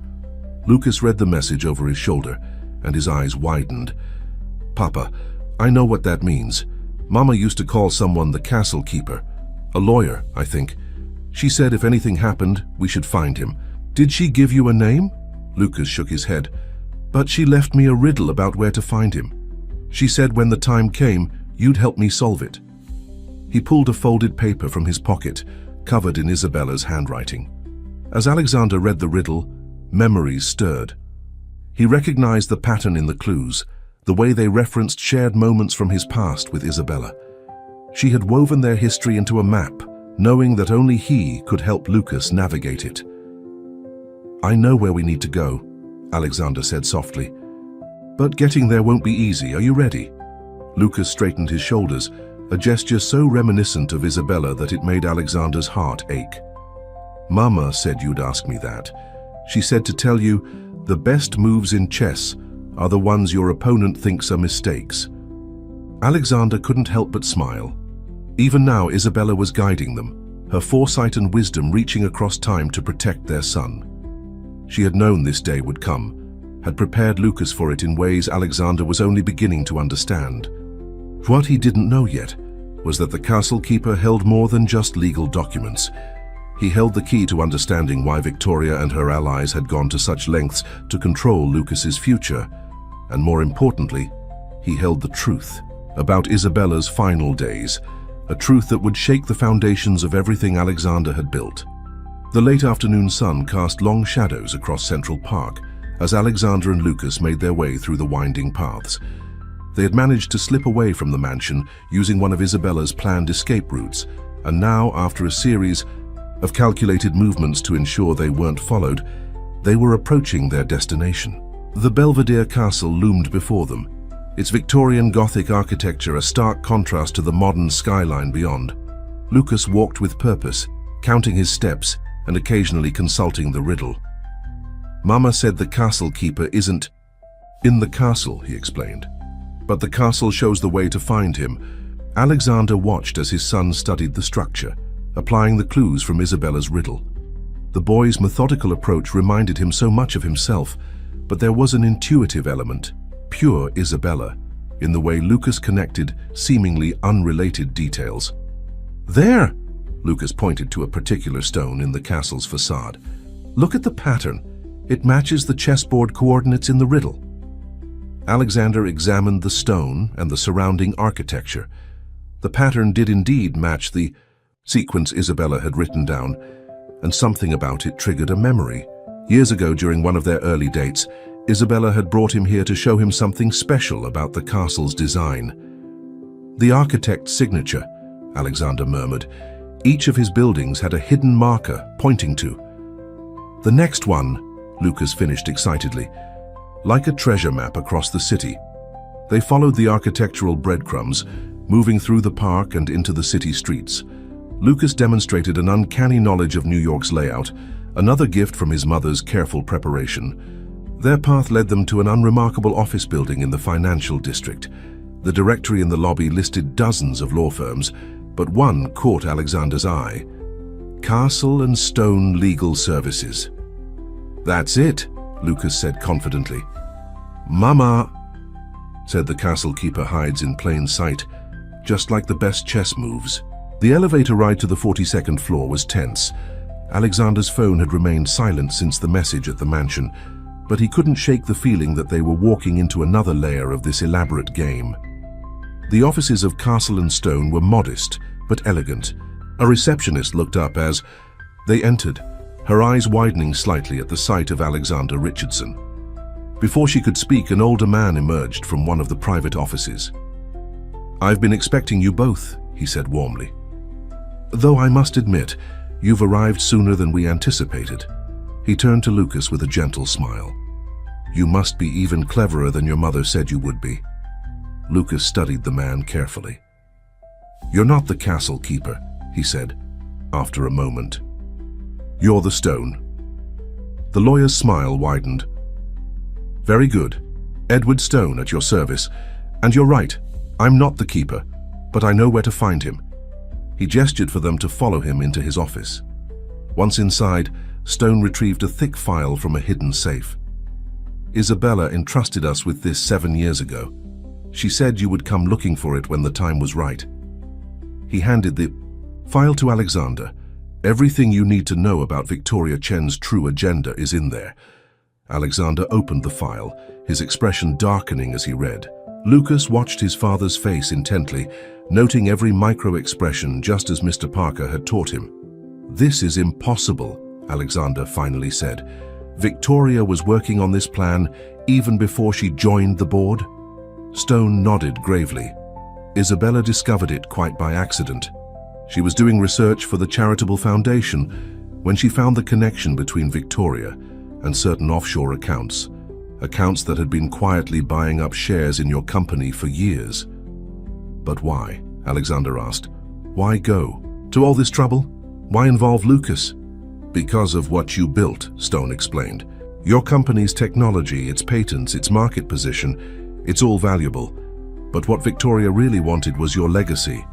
Lucas read the message over his shoulder, and his eyes widened. "Papa, I know what that means. Mama used to call someone the castle keeper. A lawyer, I think. She said if anything happened, we should find him. Did she give you a name?" Lucas shook his head. "But she left me a riddle about where to find him. She said when the time came, you'd help me solve it." He pulled a folded paper from his pocket, covered in Isabella's handwriting. As Alexander read the riddle, memories stirred. He recognized the pattern in the clues, the way they referenced shared moments from his past with Isabella. She had woven their history into a map, knowing that only he could help Lucas navigate it. "I know where we need to go," Alexander said softly. "But getting there won't be easy. Are you ready?" Lucas straightened his shoulders, a gesture so reminiscent of Isabella that it made Alexander's heart ache. "Mama said you'd ask me that. She said to tell you, the best moves in chess are the ones your opponent thinks are mistakes." Alexander couldn't help but smile. Even now, Isabella was guiding them, her foresight and wisdom reaching across time to protect their son. She had known this day would come, had prepared Lucas for it in ways Alexander was only beginning to understand. What he didn't know yet was that the castle keeper held more than just legal documents. He held the key to understanding why Victoria and her allies had gone to such lengths to control Lucas's future. And more importantly, he held the truth about Isabella's final days, a truth that would shake the foundations of everything Alexander had built. The late afternoon sun cast long shadows across Central Park as Alexander and Lucas made their way through the winding paths. They had managed to slip away from the mansion using one of Isabella's planned escape routes, and now, after a series of calculated movements to ensure they weren't followed, they were approaching their destination. The Belvedere Castle loomed before them, its Victorian Gothic architecture a stark contrast to the modern skyline beyond. Lucas walked with purpose, counting his steps and occasionally consulting the riddle. "Mama said the castle keeper isn't in the castle," he explained. "But the castle shows the way to find him." Alexander watched as his son studied the structure, applying the clues from Isabella's riddle. The boy's methodical approach reminded him so much of himself, but there was an intuitive element, pure Isabella. in the way Lucas connected seemingly unrelated details. "There!" Lucas pointed to a particular stone in the castle's facade. "Look at the pattern. It matches the chessboard coordinates in the riddle." Alexander examined the stone and the surrounding architecture. The pattern did indeed match the sequence Isabella had written down, and something about it triggered a memory. Years ago, during one of their early dates, Isabella had brought him here to show him something special about the castle's design. "The architect's signature," Alexander murmured. "Each of his buildings had a hidden marker pointing to." "The next one," Lucas finished excitedly, "like a treasure map across the city." They followed the architectural breadcrumbs, moving through the park and into the city streets. Lucas demonstrated an uncanny knowledge of New York's layout, another gift from his mother's careful preparation. Their path led them to an unremarkable office building in the financial district. The directory in the lobby listed dozens of law firms, but one caught Alexander's eye: Castle and Stone Legal Services. "That's it," Lucas said confidently. "Mama," said the castle keeper, hides in plain sight, just like the best chess moves. The elevator ride to the 42nd floor was tense. Alexander's phone had remained silent since the message at the mansion, but he couldn't shake the feeling that they were walking into another layer of this elaborate game. The offices of Castle and Stone were modest, but elegant. A receptionist looked up as they entered, her eyes widening slightly at the sight of Alexander Richardson. Before she could speak, an older man emerged from one of the private offices. "I've been expecting you both," he said warmly. "Though I must admit, you've arrived sooner than we anticipated." He turned to Lucas with a gentle smile. "You must be even cleverer than your mother said you would be." Lucas studied the man carefully. "You're not the castle keeper," he said, after a moment. "You're the stone." The lawyer's smile widened. "Very good. Edward Stone at your service. And you're right, I'm not the keeper, but I know where to find him." He gestured for them to follow him into his office. Once inside, Stone retrieved a thick file from a hidden safe. "Isabella entrusted us with this 7 years ago. She said you would come looking for it when the time was right." He handed the file to Alexander. "Everything you need to know about Victoria Chen's true agenda is in there." Alexander opened the file, his expression darkening as he read. Lucas watched his father's face intently, noting every micro-expression just as Mr. Parker had taught him. "This is impossible," Alexander finally said. "Victoria was working on this plan even before she joined the board?" Stone nodded gravely. "Isabella discovered it quite by accident. She was doing research for the charitable foundation when she found the connection between Victoria and certain offshore accounts that had been quietly buying up shares in your company for years." "But why?" Alexander asked. "Why go to all this trouble? Why involve Lucas?" "Because of what you built," Stone explained. "Your company's technology, its patents, its market position, it's all valuable. But what Victoria really wanted was your legacy."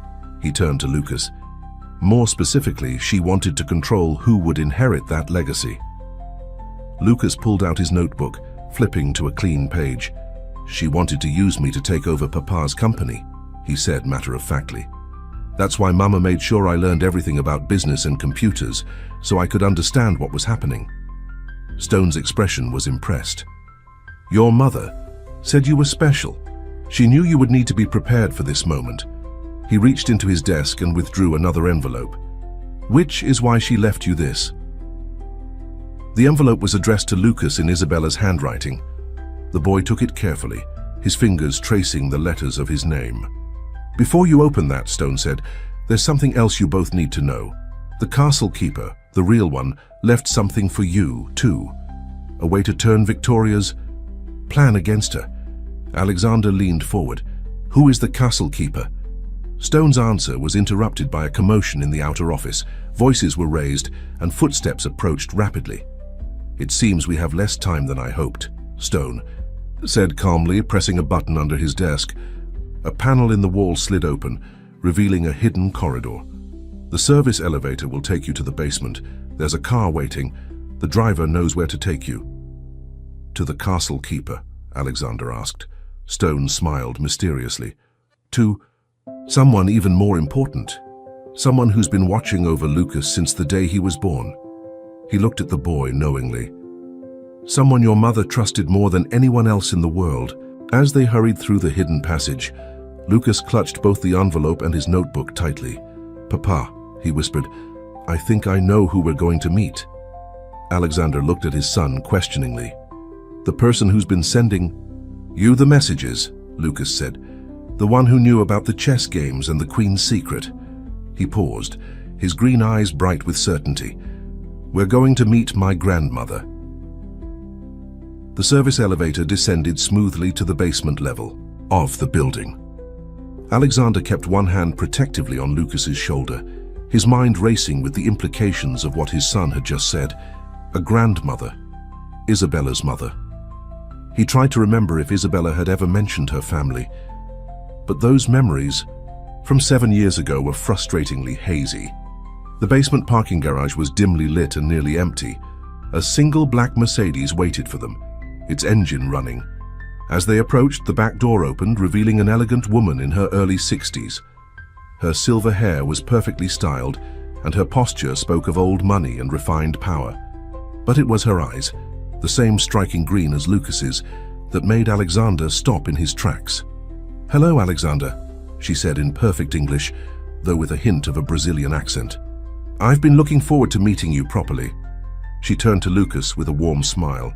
He turned to Lucas. "More specifically, she wanted to control who would inherit that legacy." Lucas pulled out his notebook, flipping to a clean page. "She wanted to use me to take over Papa's company," he said matter-of-factly. "That's why Mama made sure I learned everything about business and computers, so I could understand what was happening." Stone's expression was impressed. "Your mother said you were special. She knew you would need to be prepared for this moment." He reached into his desk and withdrew another envelope. "Which is why she left you this." The envelope was addressed to Lucas in Isabella's handwriting. The boy took it carefully, his fingers tracing the letters of his name. "Before you open that," Stone said, "there's something else you both need to know. The castle keeper, the real one, left something for you, too. A way to turn Victoria's plan against her." Alexander leaned forward. "Who is the castle keeper?" Stone's answer was interrupted by a commotion in the outer office. Voices were raised and footsteps approached rapidly. "It seems we have less time than I hoped," Stone said calmly, pressing a button under his desk. A panel in the wall slid open, revealing a hidden corridor. "The service elevator will take you to the basement. There's a car waiting. The driver knows where to take you." "To the castle keeper?" Alexander asked. Stone smiled mysteriously. To someone even more important. Someone who's been watching over Lucas since the day he was born. He looked at the boy knowingly. Someone your mother trusted more than anyone else in the world. As they hurried through the hidden passage, Lucas clutched both the envelope and his notebook tightly. "Papa," he whispered, "I think I know who we're going to meet." Alexander looked at his son questioningly. "The person who's been sending you the messages," Lucas said. "The one who knew about the chess games and the Queen's secret." He paused, his green eyes bright with certainty. "We're going to meet my grandmother." The service elevator descended smoothly to the basement level of the building. Alexander kept one hand protectively on Lucas's shoulder, his mind racing with the implications of what his son had just said. A grandmother. Isabella's mother. He tried to remember if Isabella had ever mentioned her family, but those memories from 7 years ago were frustratingly hazy. The basement parking garage was dimly lit and nearly empty. A single black Mercedes waited for them, its engine running. As they approached, the back door opened, revealing an elegant woman in her early 60s. Her silver hair was perfectly styled, and her posture spoke of old money and refined power. But it was her eyes, the same striking green as Lucas's, that made Alexander stop in his tracks. "Hello, Alexander," she said in perfect English, though with a hint of a Brazilian accent. "I've been looking forward to meeting you properly." She turned to Lucas with a warm smile.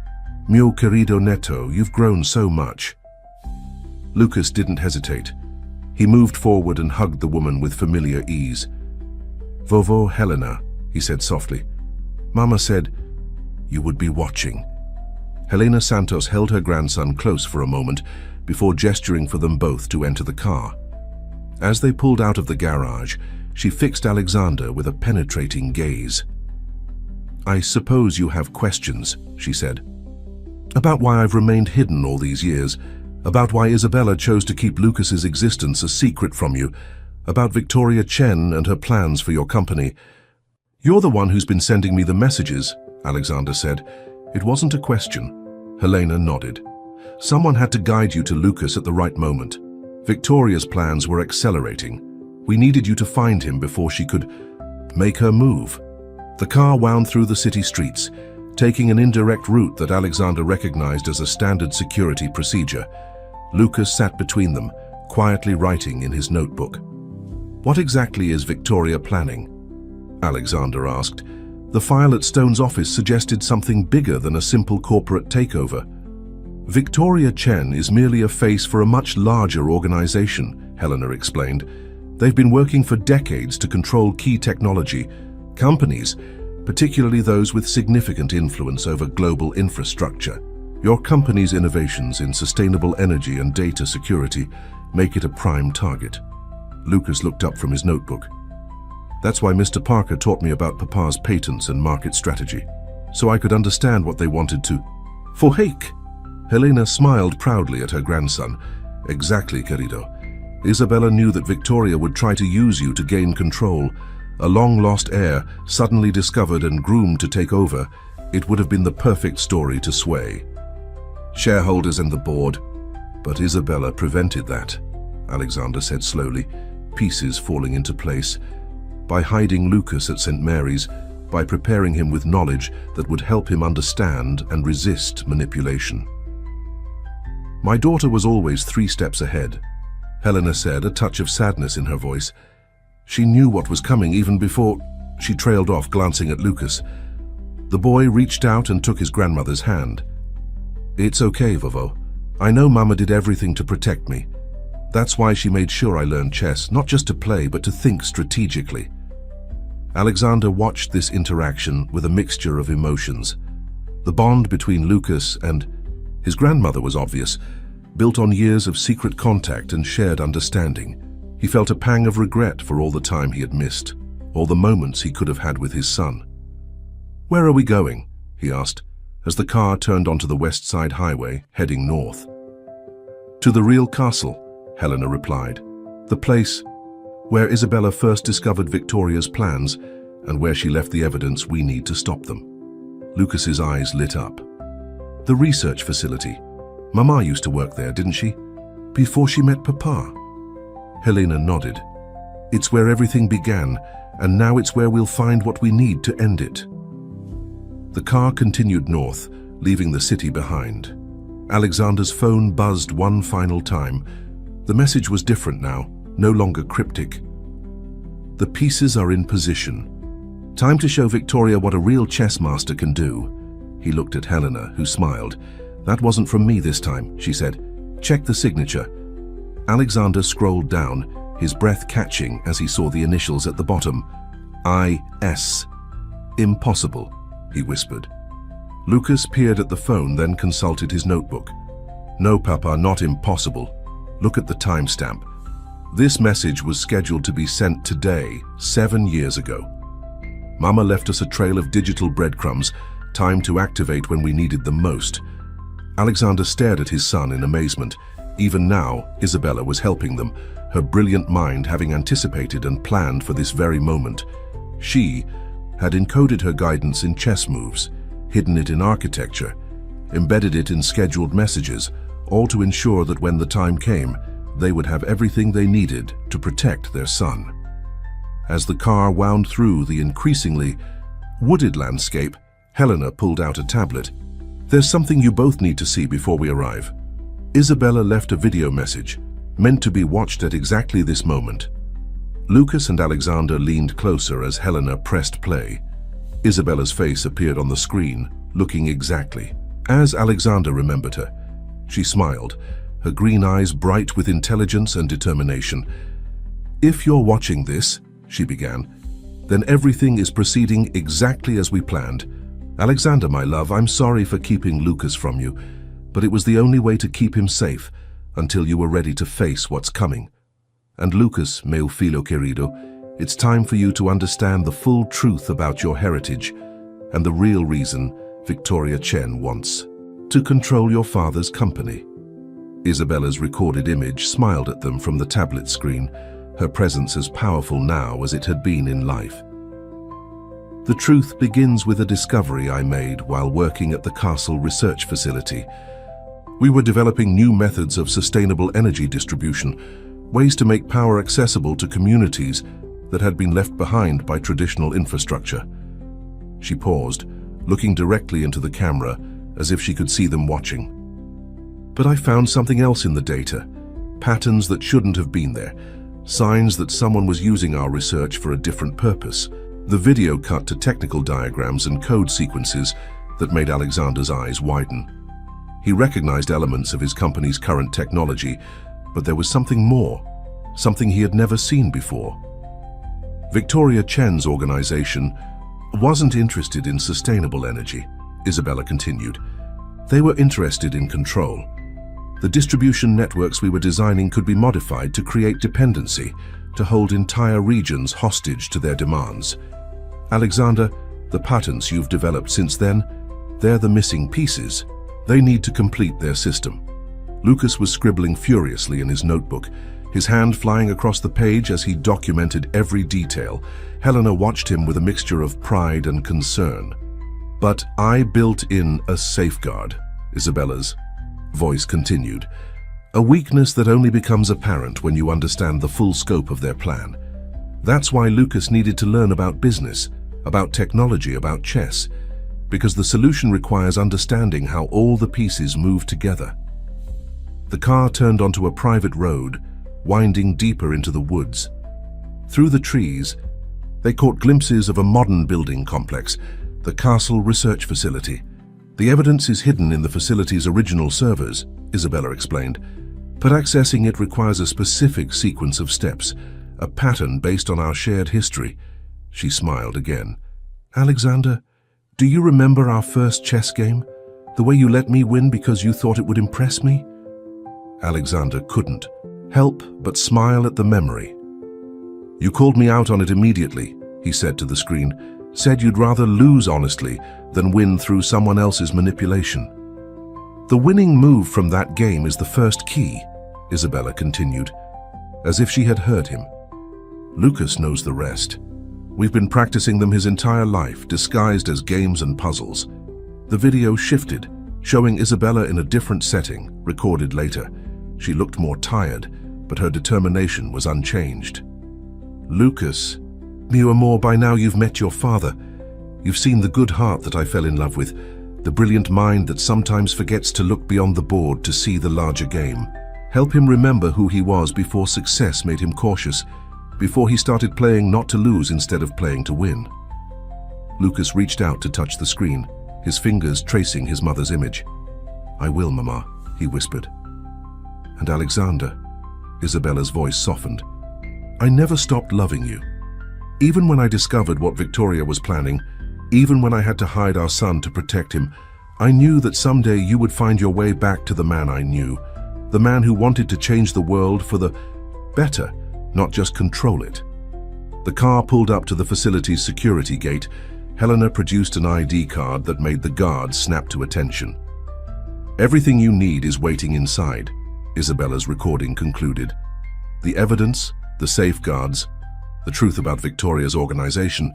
"Meu querido neto, you've grown so much." Lucas didn't hesitate. He moved forward and hugged the woman with familiar ease. "Vovó Helena," he said softly. "Mama said you would be watching." Helena Santos held her grandson close for a moment before gesturing for them both to enter the car. As they pulled out of the garage, she fixed Alexander with a penetrating gaze. "I suppose you have questions," she said. "About why I've remained hidden all these years, about why Isabella chose to keep Lucas's existence a secret from you, about Victoria Chen and her plans for your company." "You're the one who's been sending me the messages," Alexander said. It wasn't a question. Helena nodded. "Someone had to guide you to Lucas at the right moment. Victoria's plans were accelerating. We needed you to find him before she could make her move." The car wound through the city streets, taking an indirect route that Alexander recognized as a standard security procedure. Lucas sat between them, quietly writing in his notebook. "What exactly is Victoria planning?" Alexander asked. The file at Stone's office suggested something bigger than a simple corporate takeover. "Victoria Chen is merely a face for a much larger organization," Helena explained. "They've been working for decades to control key technology companies, particularly those with significant influence over global infrastructure. Your company's innovations in sustainable energy and data security make it a prime target." Lucas looked up from his notebook. "That's why Mr. Parker taught me about Papa's patents and market strategy, so I could understand what they wanted to." "For Hake!" Helena smiled proudly at her grandson. "Exactly, querido. Isabella knew that Victoria would try to use you to gain control. A long-lost heir, suddenly discovered and groomed to take over. It would have been the perfect story to sway shareholders and the board. But Isabella prevented that," Alexander said slowly, pieces falling into place. "By hiding Lucas at St. Mary's, by preparing him with knowledge that would help him understand and resist manipulation." "My daughter was always 3 steps ahead," Helena said, a touch of sadness in her voice. "She knew what was coming even before—" She trailed off, glancing at Lucas. The boy reached out and took his grandmother's hand. "It's okay, Vovo. I know Mama did everything to protect me. That's why she made sure I learned chess, not just to play, but to think strategically." Alexander watched this interaction with a mixture of emotions. The bond between Lucas and his grandmother was obvious, built on years of secret contact and shared understanding. He felt a pang of regret for all the time he had missed, all the moments he could have had with his son. "Where are we going?" he asked, as the car turned onto the West Side Highway, heading north. "To the real castle," Helena replied. "The place where Isabella first discovered Victoria's plans and where she left the evidence we need to stop them." Lucas's eyes lit up. "The research facility. Mama used to work there, didn't she?" Before she met Papa? Helena nodded. It's where everything began, and now it's where we'll find what we need to end it. The car continued north, leaving the city behind. Alexander's phone buzzed one final time. The message was different now, no longer cryptic. The pieces are in position. Time to show Victoria what a real chess master can do. He looked at Helena, who smiled. That wasn't from me this time, she said. Check the signature. Alexander scrolled down, his breath catching as he saw the initials at the bottom. I.S. Impossible, he whispered. Lucas peered at the phone, then consulted his notebook. No, Papa, not impossible. Look at the timestamp. This message was scheduled to be sent today, 7 years ago. Mama left us a trail of digital breadcrumbs, time to activate when we needed them most. Alexander stared at his son in amazement. Even now, Isabella was helping them, her brilliant mind having anticipated and planned for this very moment. She had encoded her guidance in chess moves, hidden it in architecture, embedded it in scheduled messages, all to ensure that when the time came, they would have everything they needed to protect their son. As the car wound through the increasingly wooded landscape, Helena pulled out a tablet. There's something you both need to see before we arrive. Isabella left a video message, meant to be watched at exactly this moment. Lucas and Alexander leaned closer as Helena pressed play. Isabella's face appeared on the screen, looking exactly as Alexander remembered her. She smiled, her green eyes bright with intelligence and determination. If you're watching this, she began, then everything is proceeding exactly as we planned. Alexander, my love, I'm sorry for keeping Lucas from you, but it was the only way to keep him safe until you were ready to face what's coming. And Lucas, meu filho querido, it's time for you to understand the full truth about your heritage and the real reason Victoria Chen wants to control your father's company. Isabella's recorded image smiled at them from the tablet screen, her presence as powerful now as it had been in life. The truth begins with a discovery I made while working at the castle research facility. We were developing new methods of sustainable energy distribution, ways to make power accessible to communities that had been left behind by traditional infrastructure. She paused, looking directly into the camera as if she could see them watching. But I found something else in the data, patterns that shouldn't have been there, signs that someone was using our research for a different purpose. The video cut to technical diagrams and code sequences that made Alexander's eyes widen. He recognized elements of his company's current technology, but there was something more, something he had never seen before. Victoria Chen's organization wasn't interested in sustainable energy, Isabella continued. They were interested in control. The distribution networks we were designing could be modified to create dependency, to hold entire regions hostage to their demands. Alexander, the patterns you've developed since then, they're the missing pieces. They need to complete their system. Lucas was scribbling furiously in his notebook, his hand flying across the page as he documented every detail. Helena watched him with a mixture of pride and concern. But I built in a safeguard, Isabella's voice continued. A weakness that only becomes apparent when you understand the full scope of their plan. That's why Lucas needed to learn about business, about technology, about chess, because the solution requires understanding how all the pieces move together. The car turned onto a private road, winding deeper into the woods. Through the trees, they caught glimpses of a modern building complex, the castle research facility. The evidence is hidden in the facility's original servers, Isabella explained, but accessing it requires a specific sequence of steps, a pattern based on our shared history. She smiled again. Alexander, do you remember our first chess game? The way you let me win because you thought it would impress me? Alexander couldn't help but smile at the memory. You called me out on it immediately, he said to the screen, said you'd rather lose honestly than win through someone else's manipulation. The winning move from that game is the first key, Isabella continued, as if she had heard him. Lucas knows the rest. We've been practicing them his entire life, disguised as games and puzzles. The video shifted, showing Isabella in a different setting, recorded later. She looked more tired, but her determination was unchanged. "Lucas, mi amor, by now you've met your father. You've seen the good heart that I fell in love with, the brilliant mind that sometimes forgets to look beyond the board to see the larger game. Help him remember who he was before success made him cautious, before he started playing not to lose instead of playing to win." Lucas reached out to touch the screen, his fingers tracing his mother's image. "I will, Mama," he whispered. "And Alexander," Isabella's voice softened, "I never stopped loving you. Even when I discovered what Victoria was planning, even when I had to hide our son to protect him, I knew that someday you would find your way back to the man I knew, the man who wanted to change the world for the better, not just control it." The car pulled up to the facility's security gate. Helena produced an ID card that made the guards snap to attention. "Everything you need is waiting inside," Isabella's recording concluded. "The evidence, the safeguards, the truth about Victoria's organization,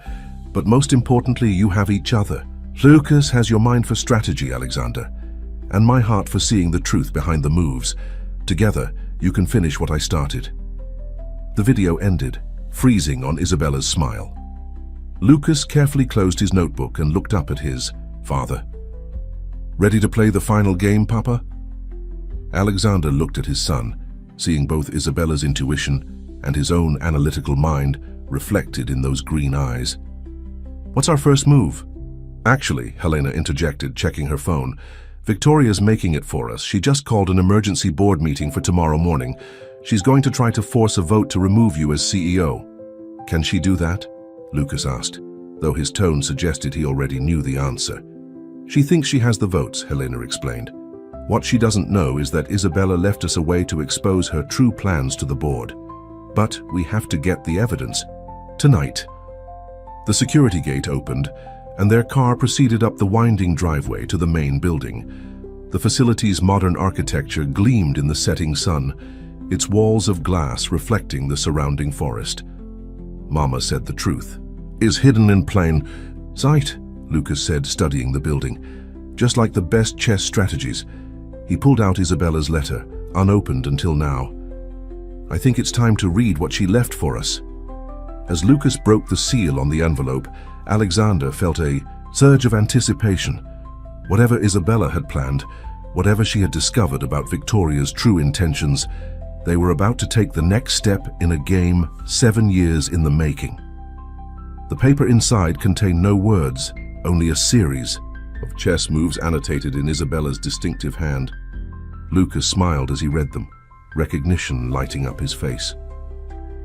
but most importantly, you have each other. Lucas has your mind for strategy, Alexander, and my heart for seeing the truth behind the moves. Together, you can finish what I started." The video ended, freezing on Isabella's smile. Lucas carefully closed his notebook and looked up at his father. "Ready to play the final game, Papa?" Alexander looked at his son, seeing both Isabella's intuition and his own analytical mind reflected in those green eyes. "What's our first move?" "Actually," Helena interjected, checking her phone, "Victoria's making it for us. She just called an emergency board meeting for tomorrow morning. She's going to try to force a vote to remove you as CEO." "Can she do that?" Lucas asked, though his tone suggested he already knew the answer. "She thinks she has the votes," Helena explained. "What she doesn't know is that Isabella left us a way to expose her true plans to the board. But we have to get the evidence. Tonight." The security gate opened, and their car proceeded up the winding driveway to the main building. The facility's modern architecture gleamed in the setting sun, its walls of glass reflecting the surrounding forest. "Mama said the truth is hidden in plain sight," Lucas said, studying the building. "Just like the best chess strategies." He pulled out Isabella's letter, unopened until now. "I think it's time to read what she left for us." As Lucas broke the seal on the envelope, Alexander felt a surge of anticipation. Whatever Isabella had planned, whatever she had discovered about Victoria's true intentions, they were about to take the next step in a game 7 years in the making. The paper inside contained no words, only a series of chess moves annotated in Isabella's distinctive hand. Lucas smiled as he read them, recognition lighting up his face.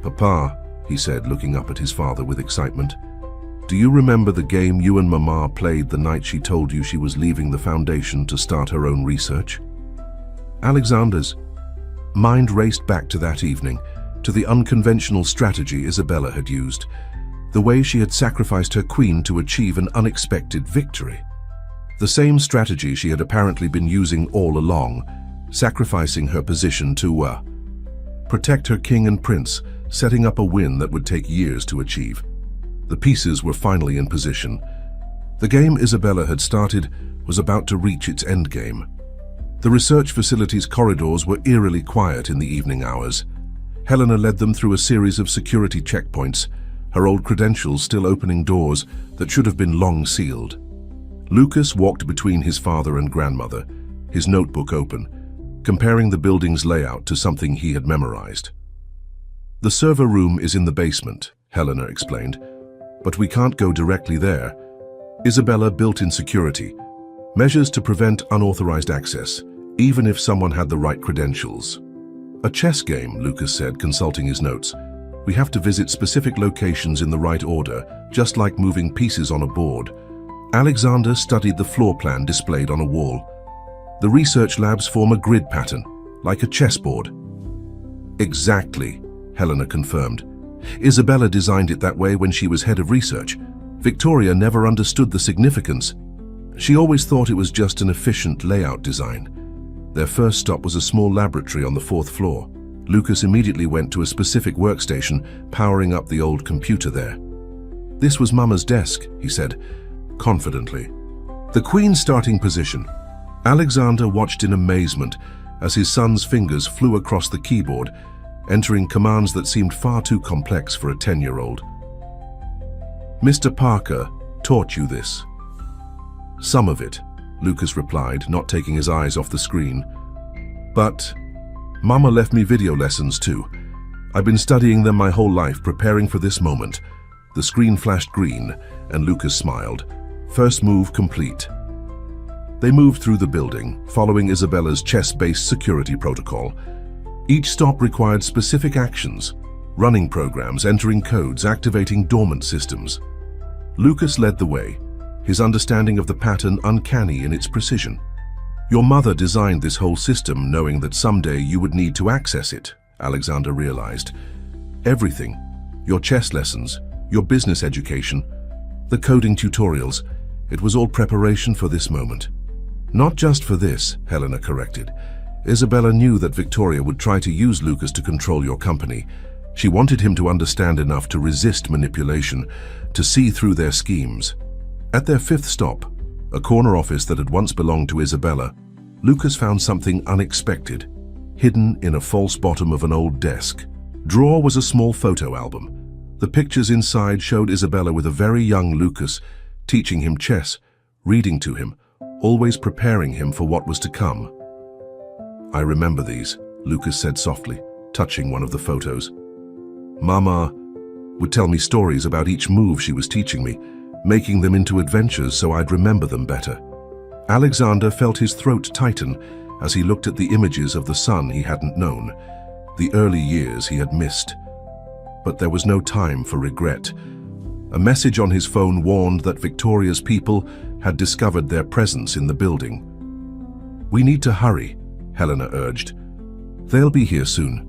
"Papa," he said, looking up at his father with excitement, "do you remember the game you and Mama played the night she told you she was leaving the foundation to start her own research?" Alexander's mind raced back to that evening, to the unconventional strategy Isabella had used, the way she had sacrificed her queen to achieve an unexpected victory. The same strategy she had apparently been using all along, sacrificing her position to protect her king and prince, setting up a win that would take years to achieve. The pieces were finally in position. The game Isabella had started was about to reach its endgame. The research facility's corridors were eerily quiet in the evening hours. Helena led them through a series of security checkpoints, her old credentials still opening doors that should have been long sealed. Lucas walked between his father and grandmother, his notebook open, comparing the building's layout to something he had memorized. "The server room is in the basement," Helena explained, "but we can't go directly there. Isabella built in security, measures to prevent unauthorized access, even if someone had the right credentials." "A chess game," Lucas said, consulting his notes. "We have to visit specific locations in the right order, just like moving pieces on a board." Alexander studied the floor plan displayed on a wall. "The research labs form a grid pattern, like a chessboard." "Exactly," Helena confirmed. "Isabella designed it that way when she was head of research. Victoria never understood the significance. She always thought it was just an efficient layout design." Their first stop was a small laboratory on the 4th floor. Lucas immediately went to a specific workstation, powering up the old computer there. "This was Mama's desk," he said, confidently. "The Queen's starting position." Alexander watched in amazement as his son's fingers flew across the keyboard, entering commands that seemed far too complex for a 10-year-old. "Mr. Parker taught you this." "Some of it," Lucas replied, not taking his eyes off the screen. "But Mama left me video lessons too. I've been studying them my whole life, preparing for this moment." The screen flashed green, and Lucas smiled. First move complete. They moved through the building, following Isabella's chess-based security protocol. Each stop required specific actions: running programs, entering codes, activating dormant systems. Lucas led the way, his understanding of the pattern uncanny in its precision. "Your mother designed this whole system knowing that someday you would need to access it," Alexander realized. "Everything, your chess lessons, your business education, the coding tutorials, it was all preparation for this moment." "Not just for this," Helena corrected. "Isabella knew that Victoria would try to use Lucas to control your company. She wanted him to understand enough to resist manipulation, to see through their schemes." At their fifth stop, a corner office that had once belonged to Isabella, Lucas found something unexpected, hidden in a false bottom of an old desk. Drawer was a small photo album. The pictures inside showed Isabella with a very young Lucas, teaching him chess, reading to him, always preparing him for what was to come. "I remember these," Lucas said softly, touching one of the photos. "Mama would tell me stories about each move she was teaching me, making them into adventures so I'd remember them better." Alexander felt his throat tighten as he looked at the images of the son he hadn't known, the early years he had missed. But there was no time for regret. A message on his phone warned that Victoria's people had discovered their presence in the building. "We need to hurry," Helena urged. "They'll be here soon."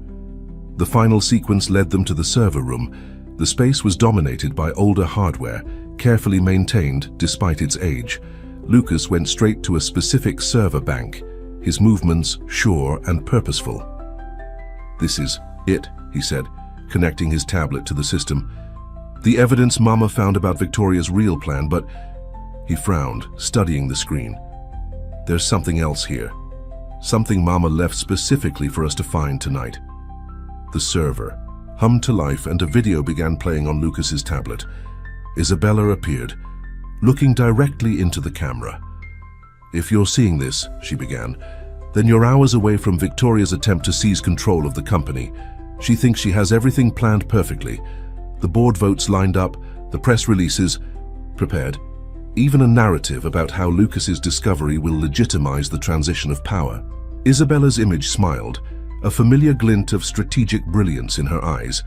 The final sequence led them to the server room. The space was dominated by older hardware, carefully maintained despite its age. Lucas went straight to a specific server bank, his movements sure and purposeful. "This is it," he said, connecting his tablet to the system. "The evidence Mama found about Victoria's real plan, but..." He frowned, studying the screen. "There's something else here. Something Mama left specifically for us to find tonight." The server hummed to life and a video began playing on Lucas's tablet. Isabella appeared, looking directly into the camera. "If you're seeing this," she began, "then you're hours away from Victoria's attempt to seize control of the company. She thinks she has everything planned perfectly. The board votes lined up, the press releases prepared, even a narrative about how Lucas's discovery will legitimize the transition of power." Isabella's image smiled, a familiar glint of strategic brilliance in her eyes.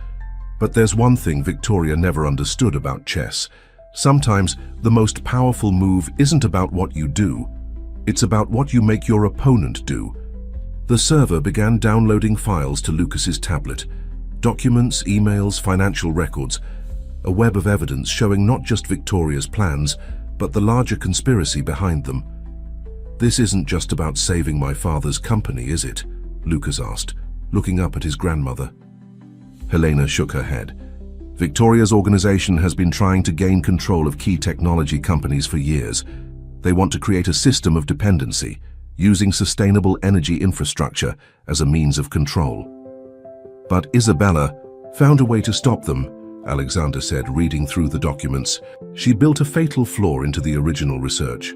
But there's one thing Victoria never understood about chess. Sometimes the most powerful move isn't about what you do, it's about what you make your opponent do. The server began downloading files to Lucas's tablet. Documents, emails, financial records. A web of evidence showing not just Victoria's plans, but the larger conspiracy behind them. "This isn't just about saving my father's company, is it?" Lucas asked, looking up at his grandmother. Helena shook her head. "Victoria's organization has been trying to gain control of key technology companies for years. They want to create a system of dependency, using sustainable energy infrastructure as a means of control." "But Isabella found a way to stop them," Alexander said, reading through the documents. "She built a fatal flaw into the original research,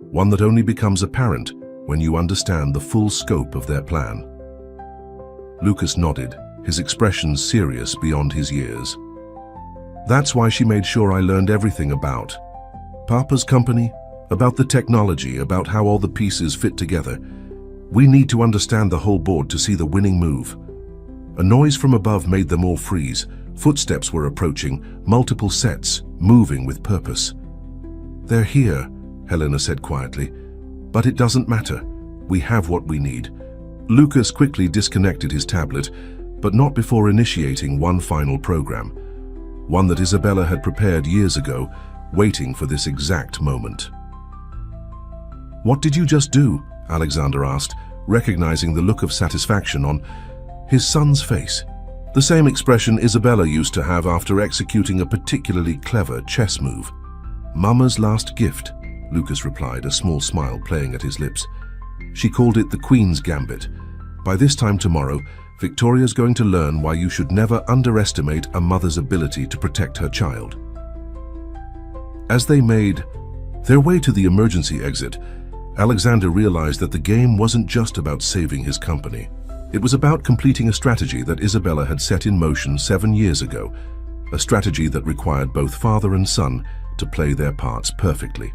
one that only becomes apparent when you understand the full scope of their plan." Lucas nodded, his expression serious beyond his years. "That's why she made sure I learned everything about Papa's company, about the technology, about how all the pieces fit together. We need to understand the whole board to see the winning move." A noise from above made them all freeze. Footsteps were approaching, multiple sets, moving with purpose. "They're here," Helena said quietly. "But it doesn't matter. We have what we need." Lucas quickly disconnected his tablet, but not before initiating one final program, one that Isabella had prepared years ago, waiting for this exact moment. "What did you just do?" Alexander asked, recognizing the look of satisfaction on his son's face. The same expression Isabella used to have after executing a particularly clever chess move. "Mama's last gift," Lucas replied, a small smile playing at his lips. "She called it the Queen's Gambit, By this time tomorrow, Victoria's going to learn why you should never underestimate a mother's ability to protect her child. As they made their way to the emergency exit, Alexander realized that the game wasn't just about saving his company. It was about completing a strategy that Isabella had set in motion 7 years ago, a strategy that required both father and son to play their parts perfectly.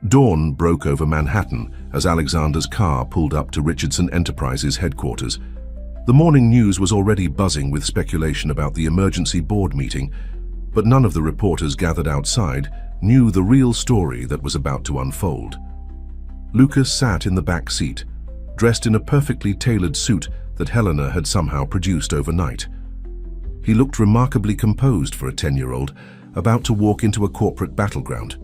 Dawn broke over Manhattan as Alexander's car pulled up to Richardson Enterprises headquarters. The morning news was already buzzing with speculation about the emergency board meeting, but none of the reporters gathered outside knew the real story that was about to unfold. Lucas sat in the back seat, dressed in a perfectly tailored suit that Helena had somehow produced overnight. He looked remarkably composed for a 10-year-old about to walk into a corporate battleground.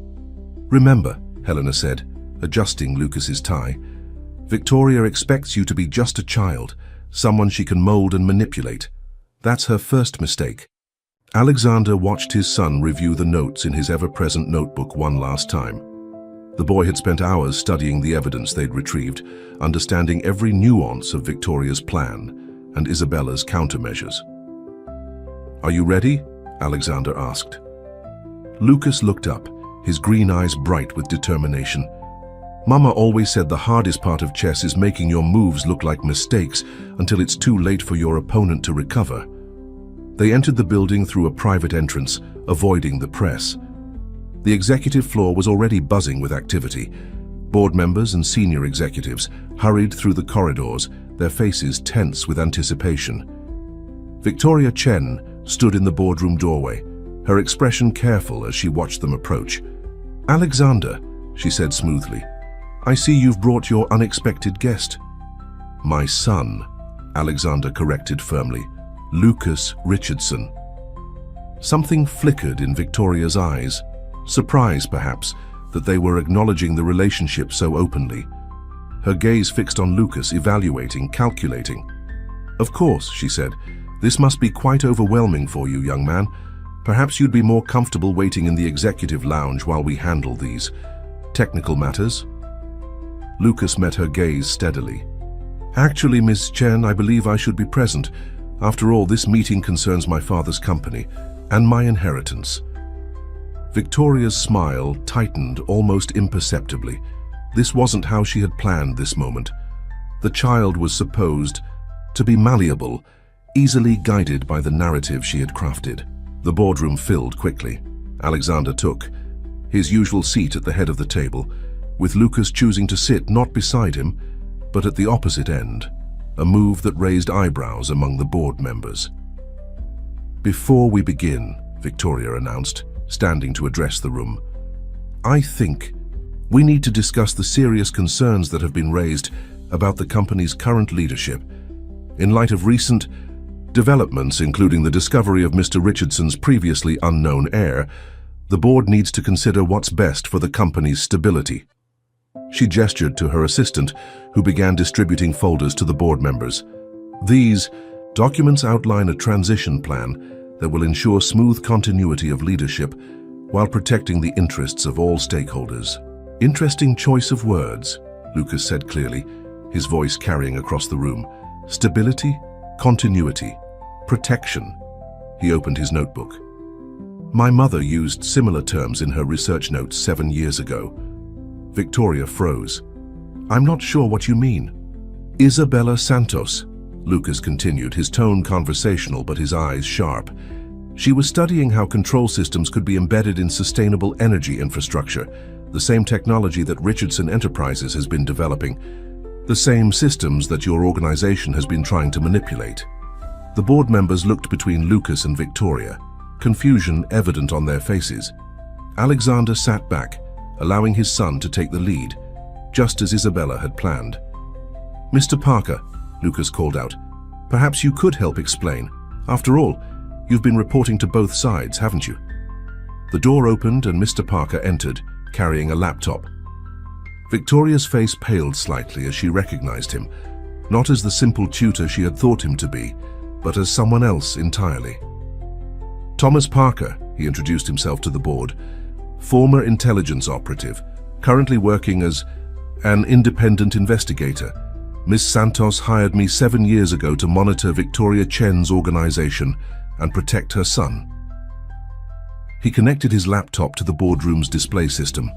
"Remember," Helena said, adjusting Lucas's tie, "Victoria expects you to be just a child, someone she can mold and manipulate. That's her first mistake." Alexander watched his son review the notes in his ever-present notebook one last time. The boy had spent hours studying the evidence they'd retrieved, understanding every nuance of Victoria's plan and Isabella's countermeasures. "Are you ready?" Alexander asked. Lucas looked up, his green eyes bright with determination. "Mama always said the hardest part of chess is making your moves look like mistakes until it's too late for your opponent to recover." They entered the building through a private entrance, avoiding the press. The executive floor was already buzzing with activity. Board members and senior executives hurried through the corridors, their faces tense with anticipation. Victoria Chen stood in the boardroom doorway, her expression careful as she watched them approach. "Alexander," she said smoothly, "I see you've brought your unexpected guest." "My son," Alexander corrected firmly, "Lucas Richardson." Something flickered in Victoria's eyes, surprise perhaps that they were acknowledging the relationship so openly. Her gaze fixed on Lucas, evaluating, calculating. "Of course," she said, "this must be quite overwhelming for you, young man. Perhaps you'd be more comfortable waiting in the executive lounge while we handle these technical matters." Lucas met her gaze steadily. "Actually, Miss Chen, I believe I should be present. After all, this meeting concerns my father's company and my inheritance." Victoria's smile tightened almost imperceptibly. This wasn't how she had planned this moment. The child was supposed to be malleable, easily guided by the narrative she had crafted. The boardroom filled quickly. Alexander took his usual seat at the head of the table, with Lucas choosing to sit not beside him, but at the opposite end, a move that raised eyebrows among the board members. "Before we begin," Victoria announced, standing to address the room, "I think we need to discuss the serious concerns that have been raised about the company's current leadership. In light of recent developments, including the discovery of Mr. Richardson's previously unknown heir, the board needs to consider what's best for the company's stability." She gestured to her assistant, who began distributing folders to the board members. "These documents outline a transition plan that will ensure smooth continuity of leadership while protecting the interests of all stakeholders." "Interesting choice of words," Lucas said clearly, his voice carrying across the room. "Stability, continuity, protection." He opened his notebook. "My mother used similar terms in her research notes 7 years ago." Victoria froze. "I'm not sure what you mean." "Isabella Santos," Lucas continued, his tone conversational but his eyes sharp. "She was studying how control systems could be embedded in sustainable energy infrastructure, the same technology that Richardson Enterprises has been developing, the same systems that your organization has been trying to manipulate." The board members looked between Lucas and Victoria, confusion evident on their faces. Alexander sat back, allowing his son to take the lead, just as Isabella had planned. "Mr. Parker," Lucas called out, "perhaps you could help explain. After all, you've been reporting to both sides, haven't you?" The door opened and Mr. Parker entered, carrying a laptop. Victoria's face paled slightly as she recognized him, not as the simple tutor she had thought him to be, but as someone else entirely. "Thomas Parker," he introduced himself to the board, "former intelligence operative, currently working as an independent investigator. Ms. Santos hired me 7 years ago to monitor Victoria Chen's organization and protect her son. He connected his laptop to the boardroom's display system.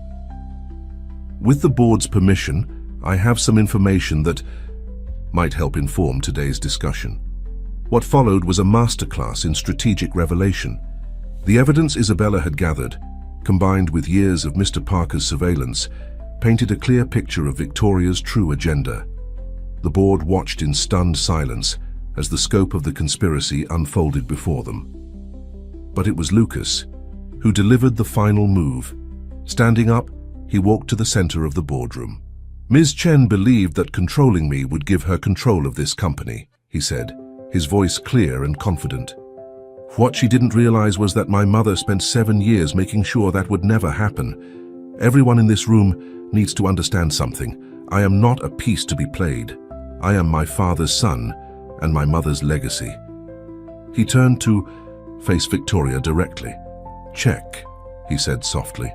With the board's permission, I have some information that might help inform today's discussion. What followed was a masterclass in strategic revelation. The evidence Isabella had gathered, combined with years of Mr. Parker's surveillance, painted a clear picture of Victoria's true agenda. The board watched in stunned silence as the scope of the conspiracy unfolded before them. But it was Lucas who delivered the final move. Standing up, he walked to the center of the boardroom. "Ms. Chen believed that controlling me would give her control of this company," he said, his voice clear and confident. "What she didn't realize was that my mother spent 7 years making sure that would never happen. Everyone in this room needs to understand something. I am not a piece to be played. I am my father's son and my mother's legacy." He turned to face Victoria directly. "Check," he said softly.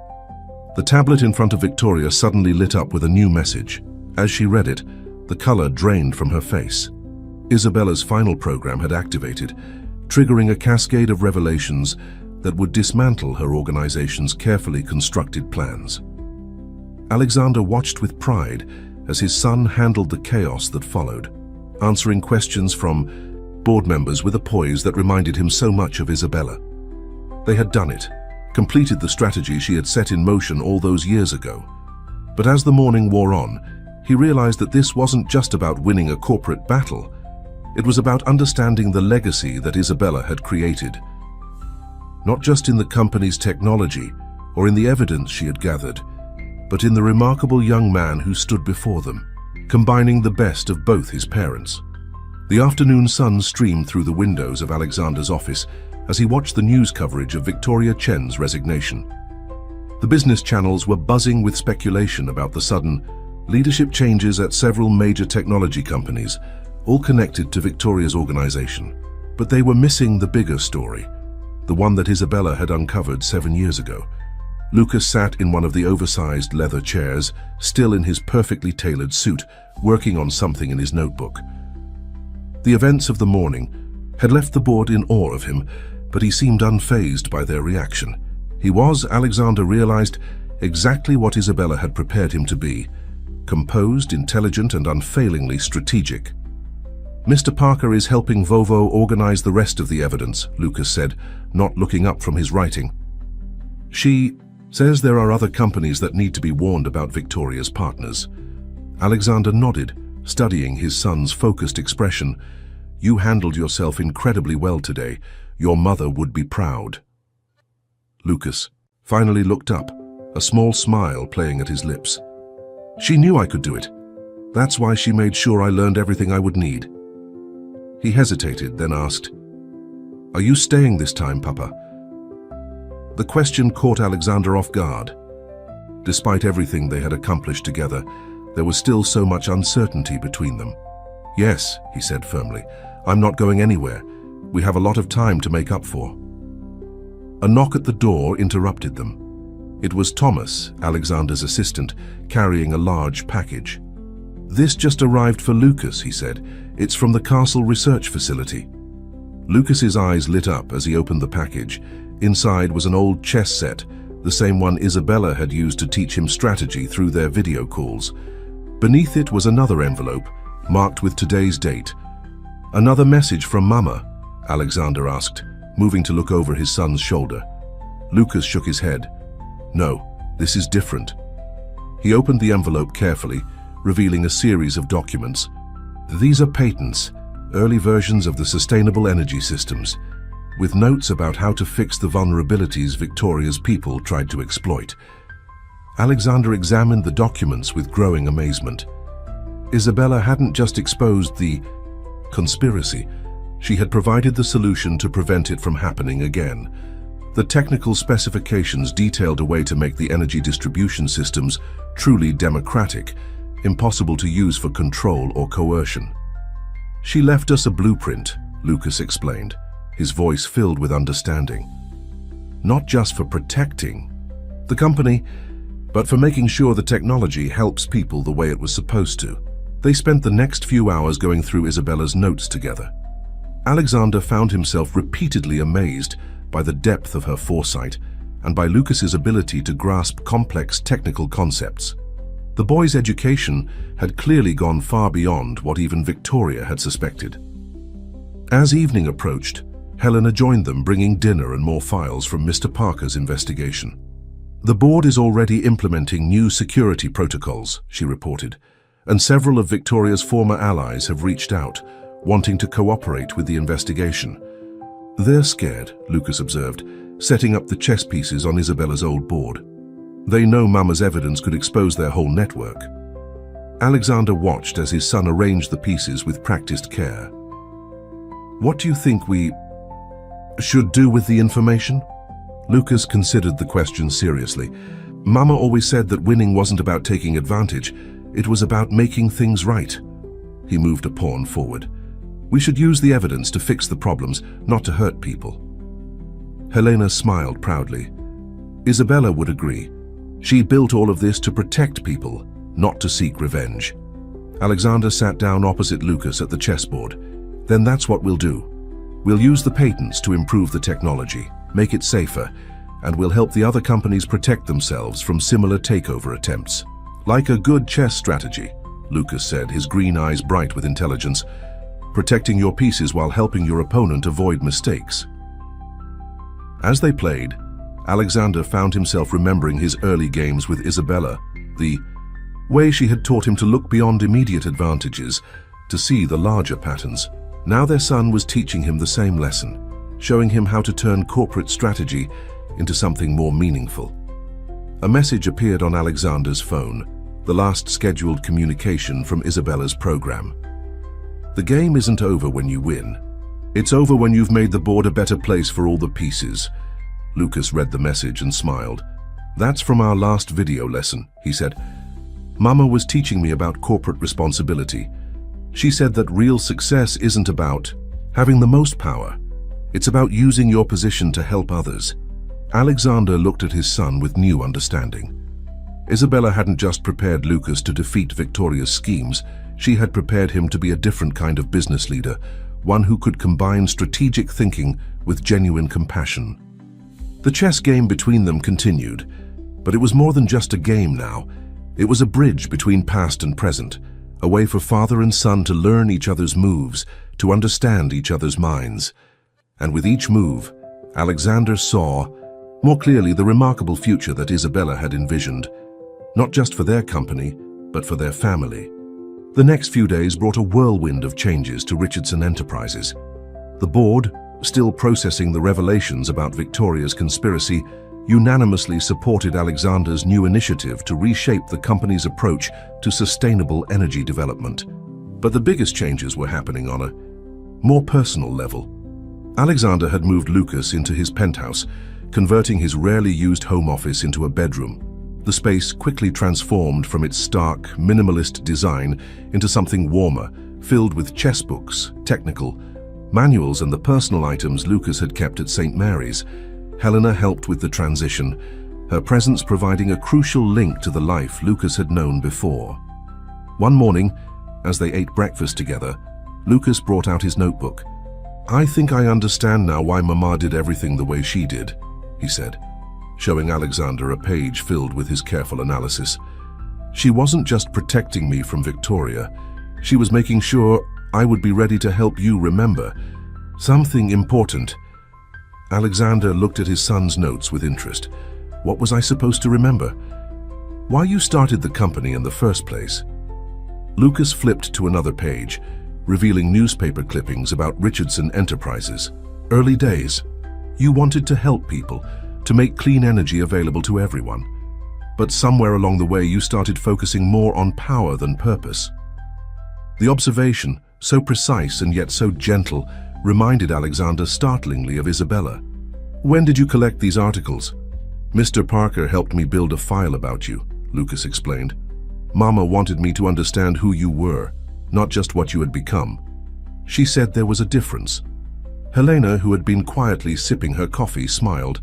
The tablet in front of Victoria suddenly lit up with a new message. As she read it, the color drained from her face. Isabella's final program had activated, triggering a cascade of revelations that would dismantle her organization's carefully constructed plans. Alexander watched with pride as his son handled the chaos that followed, answering questions from board members with a poise that reminded him so much of Isabella. They had done it, completed the strategy she had set in motion all those years ago. But as the morning wore on, he realized that this wasn't just about winning a corporate battle. It was about understanding the legacy that Isabella had created. Not just in the company's technology or in the evidence she had gathered, but in the remarkable young man who stood before them, combining the best of both his parents. The afternoon sun streamed through the windows of Alexander's office as he watched the news coverage of Victoria Chen's resignation. The business channels were buzzing with speculation about the sudden leadership changes at several major technology companies, all connected to Victoria's organization. But they were missing the bigger story, the one that Isabella had uncovered 7 years ago. Lucas sat in one of the oversized leather chairs, still in his perfectly tailored suit, working on something in his notebook. The events of the morning had left the board in awe of him, but he seemed unfazed by their reaction. He was, Alexander realized, exactly what Isabella had prepared him to be: composed, intelligent, and unfailingly strategic. "Mr. Parker is helping Vovo organize the rest of the evidence," Lucas said, not looking up from his writing. "She says there are other companies that need to be warned about Victoria's partners." Alexander nodded, studying his son's focused expression. "You handled yourself incredibly well today. Your mother would be proud." Lucas finally looked up, a small smile playing at his lips. "She knew I could do it. That's why she made sure I learned everything I would need." He hesitated, then asked, "Are you staying this time, Papa?" The question caught Alexander off guard. Despite everything they had accomplished together, there was still so much uncertainty between them. "Yes," he said firmly, "I'm not going anywhere. We have a lot of time to make up for." A knock at the door interrupted them. It was Thomas, Alexander's assistant, carrying a large package. "This just arrived for Lucas," he said. "It's from the Castle Research Facility." Lucas's eyes lit up as he opened the package. Inside was an old chess set, the same one Isabella had used to teach him strategy through their video calls. Beneath it was another envelope, marked with today's date. "Another message from Mama?" Alexander asked, moving to look over his son's shoulder. Lucas shook his head. "No, this is different." He opened the envelope carefully, revealing a series of documents. "These are patents, early versions of the sustainable energy systems, with notes about how to fix the vulnerabilities Victoria's people tried to exploit." Alexander examined the documents with growing amazement. Isabella hadn't just exposed the conspiracy, she had provided the solution to prevent it from happening again. The technical specifications detailed a way to make the energy distribution systems truly democratic, impossible to use for control or coercion. "She left us a blueprint," Lucas explained, his voice filled with understanding. "Not just for protecting the company, but for making sure the technology helps people the way it was supposed to. They spent the next few hours going through Isabella's notes together. Alexander found himself repeatedly amazed by the depth of her foresight and by Lucas's ability to grasp complex technical concepts. The boy's education had clearly gone far beyond what even Victoria had suspected. As evening approached, Helena joined them, bringing dinner and more files from Mr. Parker's investigation. "The board is already implementing new security protocols," she reported, "and several of Victoria's former allies have reached out, wanting to cooperate with the investigation." "They're scared," Lucas observed, setting up the chess pieces on Isabella's old board. "They know Mama's evidence could expose their whole network." Alexander watched as his son arranged the pieces with practiced care. "What do you think we should do with the information?" Lucas considered the question seriously. "Mama always said that winning wasn't about taking advantage, it was about making things right." He moved a pawn forward. "We should use the evidence to fix the problems, not to hurt people." Helena smiled proudly. Isabella would agree. She built all of this to protect people, not to seek revenge. Alexander sat down opposite Lucas at the chessboard. "Then that's what we'll do. We'll use the patents to improve the technology, make it safer, and we'll help the other companies protect themselves from similar takeover attempts. Like a good chess strategy," Lucas said, his green eyes bright with intelligence. "Protecting your pieces while helping your opponent avoid mistakes." As they played, Alexander found himself remembering his early games with Isabella, the way she had taught him to look beyond immediate advantages, to see the larger patterns. Now their son was teaching him the same lesson, showing him how to turn corporate strategy into something more meaningful. A message appeared on Alexander's phone, the last scheduled communication from Isabella's program. "The game isn't over when you win. It's over when you've made the board a better place for all the pieces." Lucas read the message and smiled. "That's from our last video lesson," he said. "Mama was teaching me about corporate responsibility. She said that real success isn't about having the most power. It's about using your position to help others." Alexander looked at his son with new understanding. Isabella hadn't just prepared Lucas to defeat Victoria's schemes, she had prepared him to be a different kind of business leader, one who could combine strategic thinking with genuine compassion. The chess game between them continued, but it was more than just a game now. It was a bridge between past and present, a way for father and son to learn each other's moves, to understand each other's minds. And with each move, Alexander saw more clearly the remarkable future that Isabella had envisioned, not just for their company, but for their family. The next few days brought a whirlwind of changes to Richardson Enterprises. The board, still processing the revelations about Victoria's conspiracy, unanimously supported Alexander's new initiative to reshape the company's approach to sustainable energy development. But the biggest changes were happening on a more personal level. Alexander had moved Lucas into his penthouse, converting his rarely used home office into a bedroom. The space quickly transformed from its stark, minimalist design into something warmer, filled with chess books, technical manuals, and the personal items Lucas had kept at St. Mary's. Helena helped with the transition, her presence providing a crucial link to the life Lucas had known before. One morning, as they ate breakfast together, Lucas brought out his notebook. "I think I understand now why Mama did everything the way she did," he said, showing Alexander a page filled with his careful analysis. "She wasn't just protecting me from Victoria, she was making sure I would be ready to help you remember something important." Alexander looked at his son's notes with interest. "What was I supposed to remember? Why you started the company in the first place?" Lucas flipped to another page, revealing newspaper clippings about Richardson Enterprises. "Early days. You wanted to help people, to make clean energy available to everyone. But somewhere along the way you started focusing more on power than purpose." The observation, so precise and yet so gentle, reminded Alexander startlingly of Isabella. "When did you collect these articles?" "Mr. Parker helped me build a file about you," Lucas explained. "Mama wanted me to understand who you were, not just what you had become. She said there was a difference." Helena, who had been quietly sipping her coffee, smiled.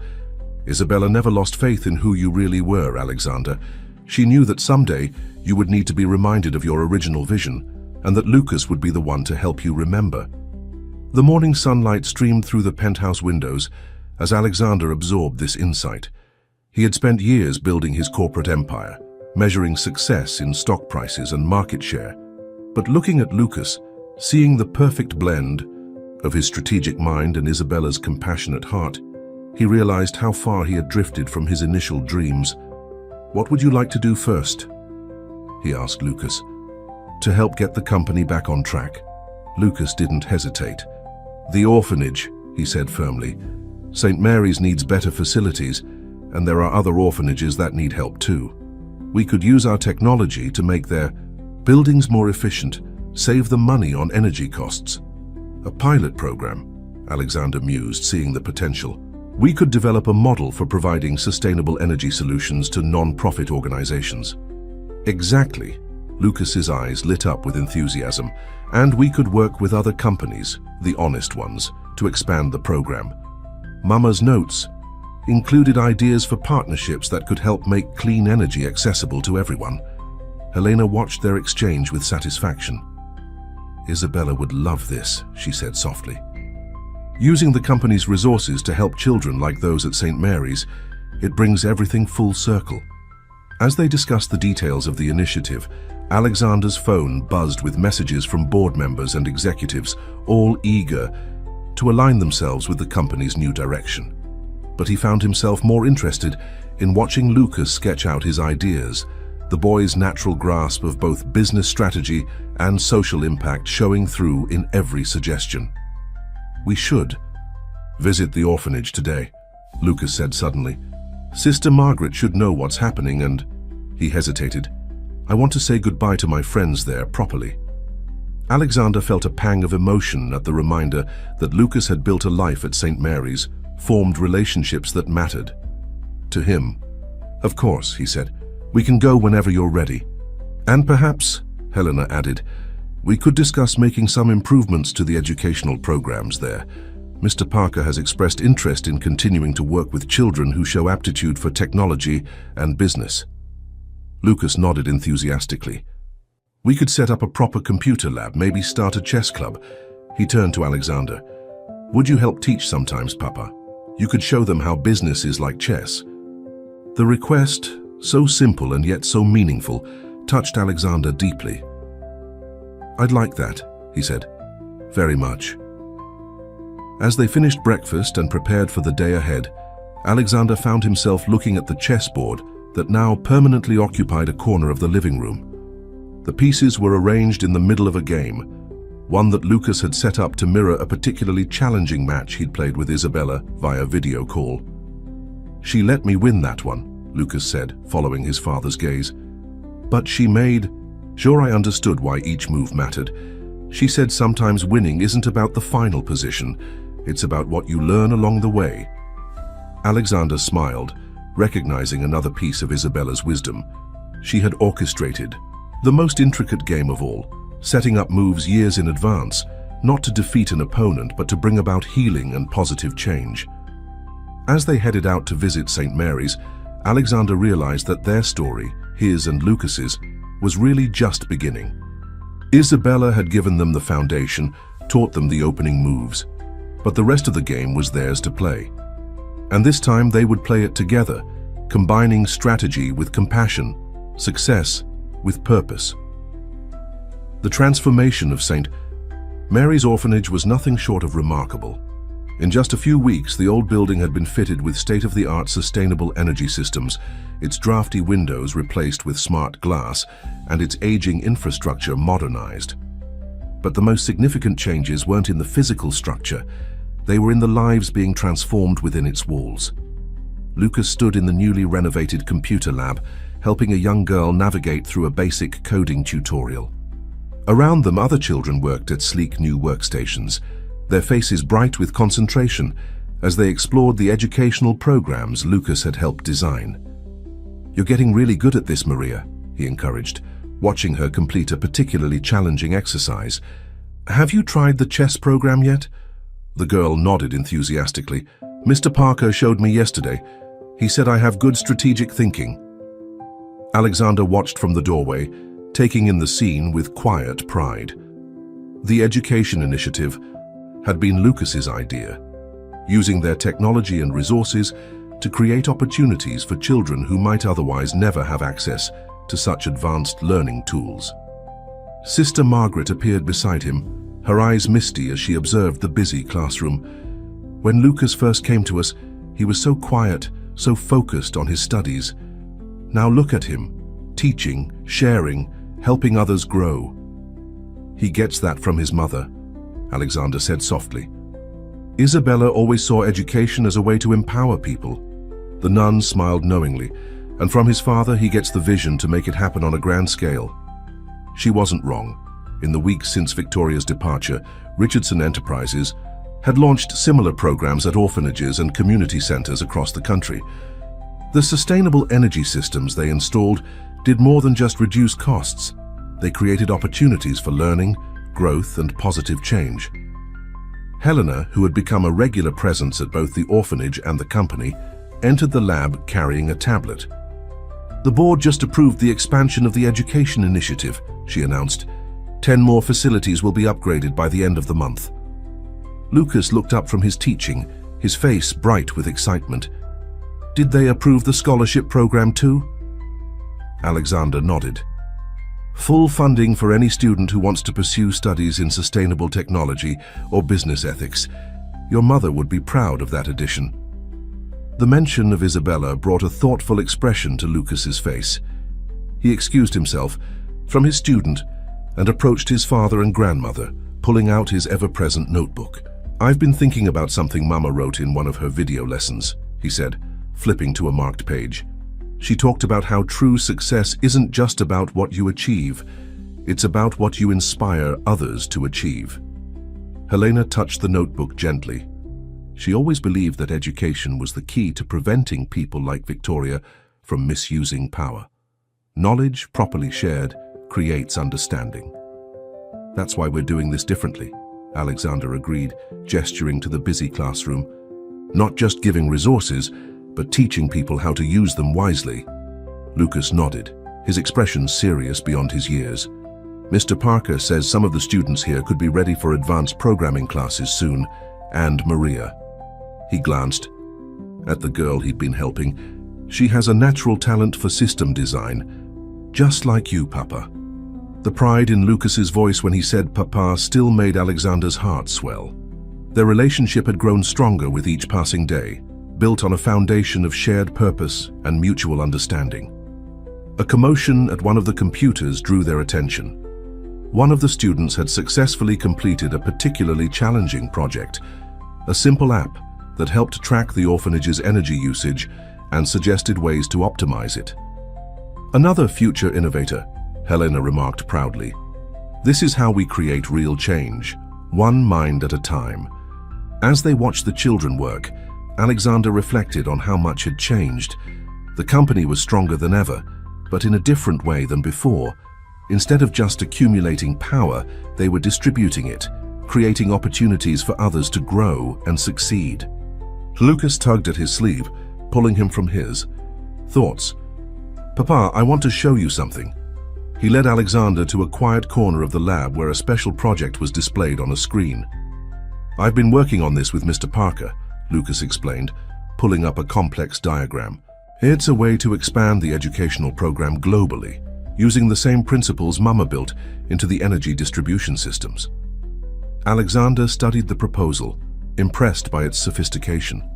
Isabella never lost faith in who you really were, Alexander. She knew that someday you would need to be reminded of your original vision, and that Lucas would be the one to help you remember. The morning sunlight streamed through the penthouse windows as Alexander absorbed this insight. He had spent years building his corporate empire, measuring success in stock prices and market share. But looking at Lucas, seeing the perfect blend of his strategic mind and Isabella's compassionate heart, he realized how far he had drifted from his initial dreams. "What would you like to do first?" he asked Lucas. "To help get the company back on track." Lucas didn't hesitate. "The orphanage," he said firmly. "St. Mary's needs better facilities, and there are other orphanages that need help too. We could use our technology to make their buildings more efficient, save them money on energy costs." "A pilot program," Alexander mused, seeing the potential. "We could develop a model for providing sustainable energy solutions to non-profit organizations." "Exactly." Lucas's eyes lit up with enthusiasm. "And we could work with other companies, the honest ones, to expand the program." Mama's notes included ideas for partnerships that could help make clean energy accessible to everyone. Helena watched their exchange with satisfaction. "Isabella would love this," she said softly. "Using the company's resources to help children like those at St. Mary's, it brings everything full circle." As they discussed the details of the initiative, Alexander's phone buzzed with messages from board members and executives, all eager to align themselves with the company's new direction. But he found himself more interested in watching Lucas sketch out his ideas, the boy's natural grasp of both business strategy and social impact showing through in every suggestion. "We should visit the orphanage today," Lucas said suddenly. "Sister Margaret should know what's happening and—" He hesitated. "I want to say goodbye to my friends there properly." Alexander felt a pang of emotion at the reminder that Lucas had built a life at St. Mary's, formed relationships that mattered to him. "Of course," he said. "We can go whenever you're ready. And perhaps," Helena added, "we could discuss making some improvements to the educational programs there. Mr. Parker has expressed interest in continuing to work with children who show aptitude for technology and business." Lucas nodded enthusiastically. "We could set up a proper computer lab, maybe start a chess club." He turned to Alexander. "Would you help teach sometimes, Papa? You could show them how business is like chess." The request, so simple and yet so meaningful, touched Alexander deeply. "I'd like that," he said. "Very much." As they finished breakfast and prepared for the day ahead, Alexander found himself looking at the chessboard that now permanently occupied a corner of the living room. The pieces were arranged in the middle of a game, one that Lucas had set up to mirror a particularly challenging match he'd played with Isabella via video call. "She let me win that one," Lucas said, following his father's gaze. "But she made sure I understood why each move mattered. She said sometimes winning isn't about the final position, it's about what you learn along the way." Alexander smiled, recognizing another piece of Isabella's wisdom. She had orchestrated the most intricate game of all, setting up moves years in advance, not to defeat an opponent but to bring about healing and positive change. As they headed out to visit St. Mary's, Alexander realized that their story, his and Lucas's, was really just beginning. Isabella had given them the foundation, taught them the opening moves, but the rest of the game was theirs to play. And this time they would play it together, combining strategy with compassion, success with purpose. The transformation of St. Mary's Orphanage was nothing short of remarkable. In just a few weeks, the old building had been fitted with state-of-the-art sustainable energy systems, its drafty windows replaced with smart glass, and its aging infrastructure modernized. But the most significant changes weren't in the physical structure, they were in the lives being transformed within its walls. Lucas stood in the newly renovated computer lab, helping a young girl navigate through a basic coding tutorial. Around them, other children worked at sleek new workstations, their faces bright with concentration as they explored the educational programs Lucas had helped design. "You're getting really good at this, Maria," he encouraged, watching her complete a particularly challenging exercise. "Have you tried the chess program yet?" The girl nodded enthusiastically. "Mr. Parker showed me yesterday. He said I have good strategic thinking. Alexander watched from the doorway, taking in the scene with quiet pride. The education initiative had been Lucas's idea, using their technology and resources to create opportunities for children who might otherwise never have access to such advanced learning tools. Sister Margaret appeared beside him, her eyes misty as she observed the busy classroom. When Lucas first came to us, he was so quiet, so focused on his studies. Now look at him, teaching, sharing, helping others grow. He gets that from his mother, Alexander said softly. Isabella always saw education as a way to empower people. The nun smiled knowingly, and from his father he gets the vision to make it happen on a grand scale. She wasn't wrong. In the weeks since Victoria's departure, Richardson Enterprises had launched similar programs at orphanages and community centers across the country. The sustainable energy systems they installed did more than just reduce costs. They created opportunities for learning, growth, and positive change. Helena, who had become a regular presence at both the orphanage and the company, entered the lab carrying a tablet. The board just approved the expansion of the education initiative, she announced. 10 more facilities will be upgraded by the end of the month. Lucas looked up from his teaching, his face bright with excitement. Did they approve the scholarship program too? Alexander nodded. Full funding for any student who wants to pursue studies in sustainable technology or business ethics. Your mother would be proud of that addition. The mention of Isabella brought a thoughtful expression to Lucas's face. He excused himself from his student and approached his father and grandmother, pulling out his ever-present notebook. I've been thinking about something Mama wrote in one of her video lessons, he said, flipping to a marked page. She talked about how true success isn't just about what you achieve, it's about what you inspire others to achieve. Helena touched the notebook gently. She always believed that education was the key to preventing people like Victoria from misusing power. Knowledge, properly shared, creates understanding. That's why we're doing this differently, Alexander agreed, gesturing to the busy classroom. Not just giving resources, but teaching people how to use them wisely. Lucas nodded, his expression serious beyond his years. Mr. Parker says some of the students here could be ready for advanced programming classes soon, and Maria. He glanced at the girl he'd been helping. She has a natural talent for system design, just like you, Papa. The pride in Lucas's voice when he said Papa still made Alexander's heart swell. Their relationship had grown stronger with each passing day, built on a foundation of shared purpose and mutual understanding. A commotion at one of the computers drew their attention. One of the students had successfully completed a particularly challenging project, a simple app that helped track the orphanage's energy usage and suggested ways to optimize it. Another future innovator, Helena remarked proudly. This is how we create real change, one mind at a time. As they watched the children work, Alexander reflected on how much had changed. The company was stronger than ever, but in a different way than before. Instead of just accumulating power, they were distributing it, creating opportunities for others to grow and succeed. Lucas tugged at his sleeve, pulling him from his. Thoughts? Papa, I want to show you something. He led Alexander to a quiet corner of the lab where a special project was displayed on a screen. I've been working on this with Mr. Parker, Lucas explained, pulling up a complex diagram. It's a way to expand the educational program globally, using the same principles Mama built into the energy distribution systems. Alexander studied the proposal, impressed by its sophistication.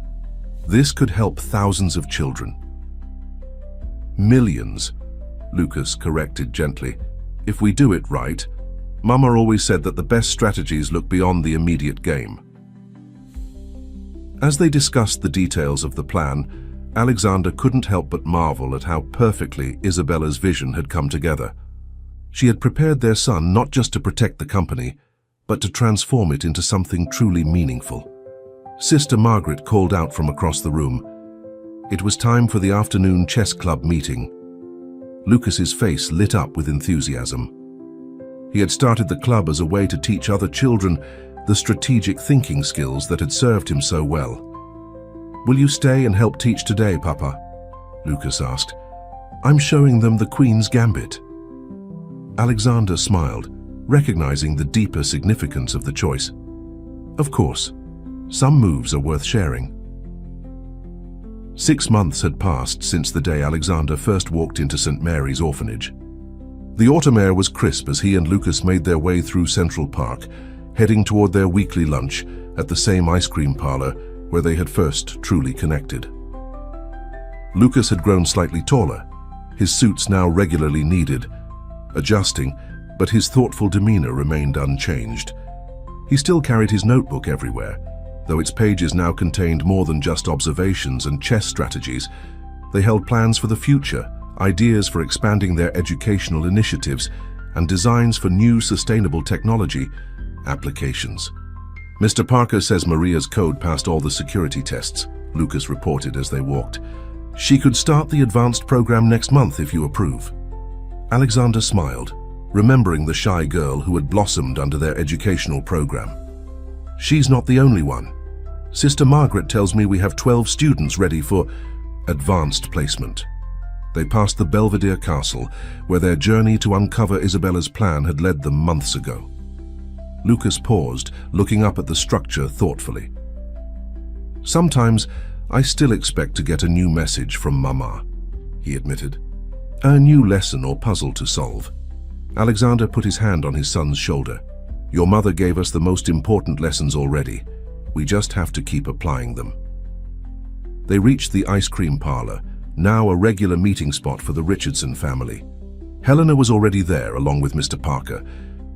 This could help thousands of children. Millions, Lucas corrected gently. If we do it right, Mama always said that the best strategies look beyond the immediate game. As they discussed the details of the plan, Alexander couldn't help but marvel at how perfectly Isabella's vision had come together. She had prepared their son not just to protect the company, but to transform it into something truly meaningful. Sister Margaret called out from across the room. It was time for the afternoon chess club meeting. Lucas's face lit up with enthusiasm. He had started the club as a way to teach other children the strategic thinking skills that had served him so well. "Will you stay and help teach today, Papa?" Lucas asked. "I'm showing them the Queen's Gambit." Alexander smiled, recognizing the deeper significance of the choice. Of course, some moves are worth sharing. 6 months had passed since the day Alexander first walked into St. Mary's Orphanage. The autumn air was crisp as he and Lucas made their way through Central Park, heading toward their weekly lunch at the same ice cream parlor where they had first truly connected. Lucas had grown slightly taller, his suits now regularly needed, adjusting, but his thoughtful demeanor remained unchanged. He still carried his notebook everywhere, though its pages now contained more than just observations and chess strategies. They held plans for the future, ideas for expanding their educational initiatives, and designs for new sustainable technology applications. "Mr. Parker says Maria's code passed all the security tests," Lucas reported as they walked. "She could start the advanced program next month if you approve." Alexander smiled, remembering the shy girl who had blossomed under their educational program. "She's not the only one. Sister Margaret tells me we have 12 students ready for advanced placement." They passed the Belvedere Castle, where their journey to uncover Isabella's plan had led them months ago. Lucas paused, looking up at the structure thoughtfully. "Sometimes I still expect to get a new message from Mama," he admitted. "A new lesson or puzzle to solve." Alexander put his hand on his son's shoulder. "Your mother gave us the most important lessons already. We just have to keep applying them." They reached the ice cream parlor, now a regular meeting spot for the Richardson family. Helena was already there along with Mr. Parker,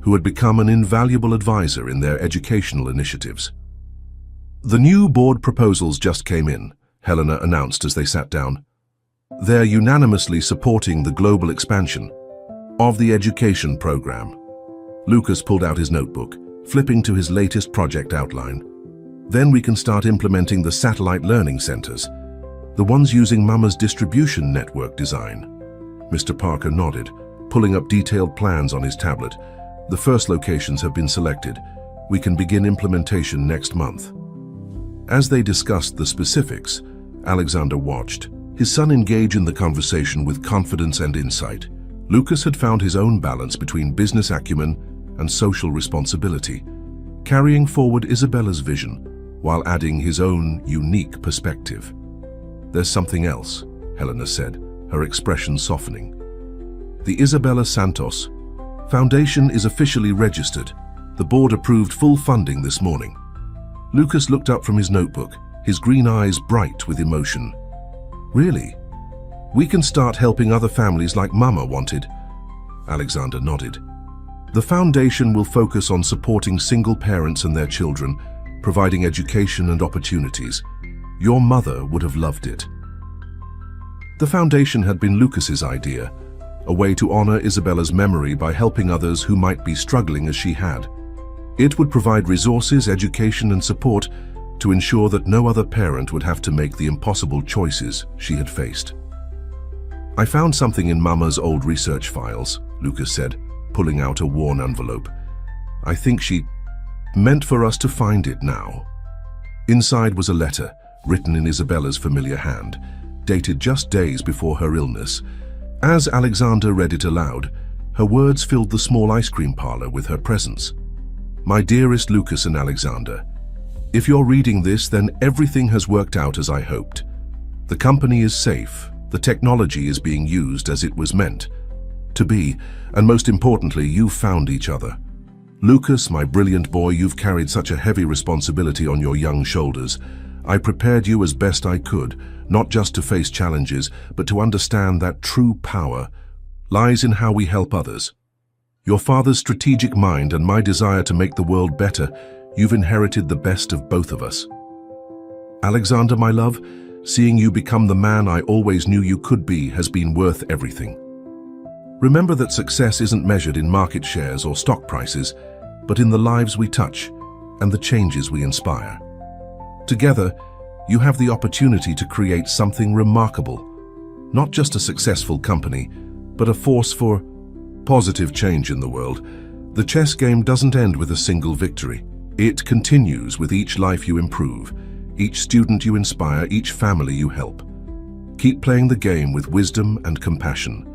who had become an invaluable advisor in their educational initiatives. "The new board proposals just came in," Helena announced as they sat down. "They're unanimously supporting the global expansion of the education program." Lucas pulled out his notebook, flipping to his latest project outline. "Then we can start implementing the satellite learning centers, the ones using Mama's distribution network design." Mr. Parker nodded, pulling up detailed plans on his tablet. "The first locations have been selected. We can begin implementation next month." As they discussed the specifics, Alexander watched, his son engage in the conversation with confidence and insight. Lucas had found his own balance between business acumen and social responsibility, carrying forward Isabella's vision while adding his own unique perspective. "There's something else," Helena said, her expression softening. "The Isabella Santos Foundation is officially registered. The board approved full funding this morning." Lucas looked up from his notebook, his green eyes bright with emotion. "Really? We can start helping other families like Mama wanted." Alexander nodded. "The foundation will focus on supporting single parents and their children, providing education and opportunities. Your mother would have loved it." The foundation had been Lucas's idea, a way to honor Isabella's memory by helping others who might be struggling as she had. It would provide resources, education, and support to ensure that no other parent would have to make the impossible choices she had faced. "I found something in Mama's old research files," Lucas said, pulling out a worn envelope. "I think she meant for us to find it now." Inside was a letter, written in Isabella's familiar hand, dated just days before her illness. As Alexander read it aloud, her words filled the small ice cream parlor with her presence. "My dearest Lucas and Alexander, if you're reading this, then everything has worked out as I hoped. The company is safe, the technology is being used as it was meant to be, and most importantly, you've found each other. Lucas, my brilliant boy, you've carried such a heavy responsibility on your young shoulders. I prepared you as best I could, not just to face challenges, but to understand that true power lies in how we help others. Your father's strategic mind and my desire to make the world better, you've inherited the best of both of us. Alexander, my love, seeing you become the man I always knew you could be has been worth everything. Remember that success isn't measured in market shares or stock prices, but in the lives we touch and the changes we inspire. Together, you have the opportunity to create something remarkable, not just a successful company, but a force for positive change in the world. The chess game doesn't end with a single victory. It continues with each life you improve, each student you inspire, each family you help. Keep playing the game with wisdom and compassion.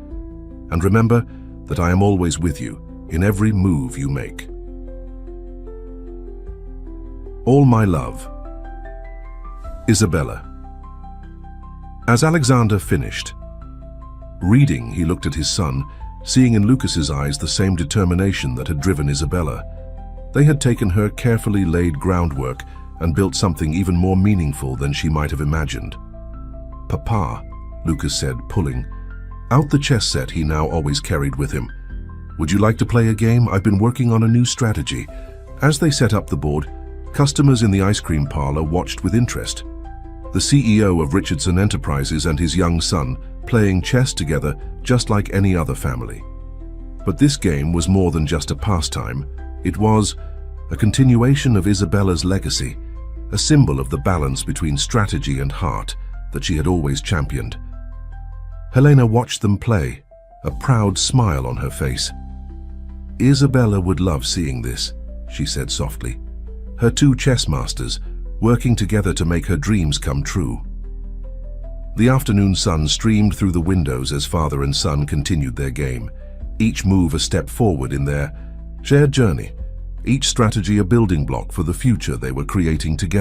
And remember that I am always with you in every move you make. All my love. Isabella. As Alexander finished reading, he looked at his son, seeing in Lucas's eyes the same determination that had driven Isabella. They had taken her carefully laid groundwork and built something even more meaningful than she might have imagined. "Papa," Lucas said, pulling out the chess set he now always carried with him. "Would you like to play a game? I've been working on a new strategy." As they set up the board, customers in the ice cream parlor watched with interest. The CEO of Richardson Enterprises and his young son playing chess together just like any other family. But this game was more than just a pastime. It was a continuation of Isabella's legacy, a symbol of the balance between strategy and heart that she had always championed. Helena watched them play, a proud smile on her face. "Isabella would love seeing this," she said softly. Her two chess masters working together to make her dreams come true. The afternoon sun streamed through the windows as father and son continued their game, each move a step forward in their shared journey, each strategy a building block for the future they were creating together.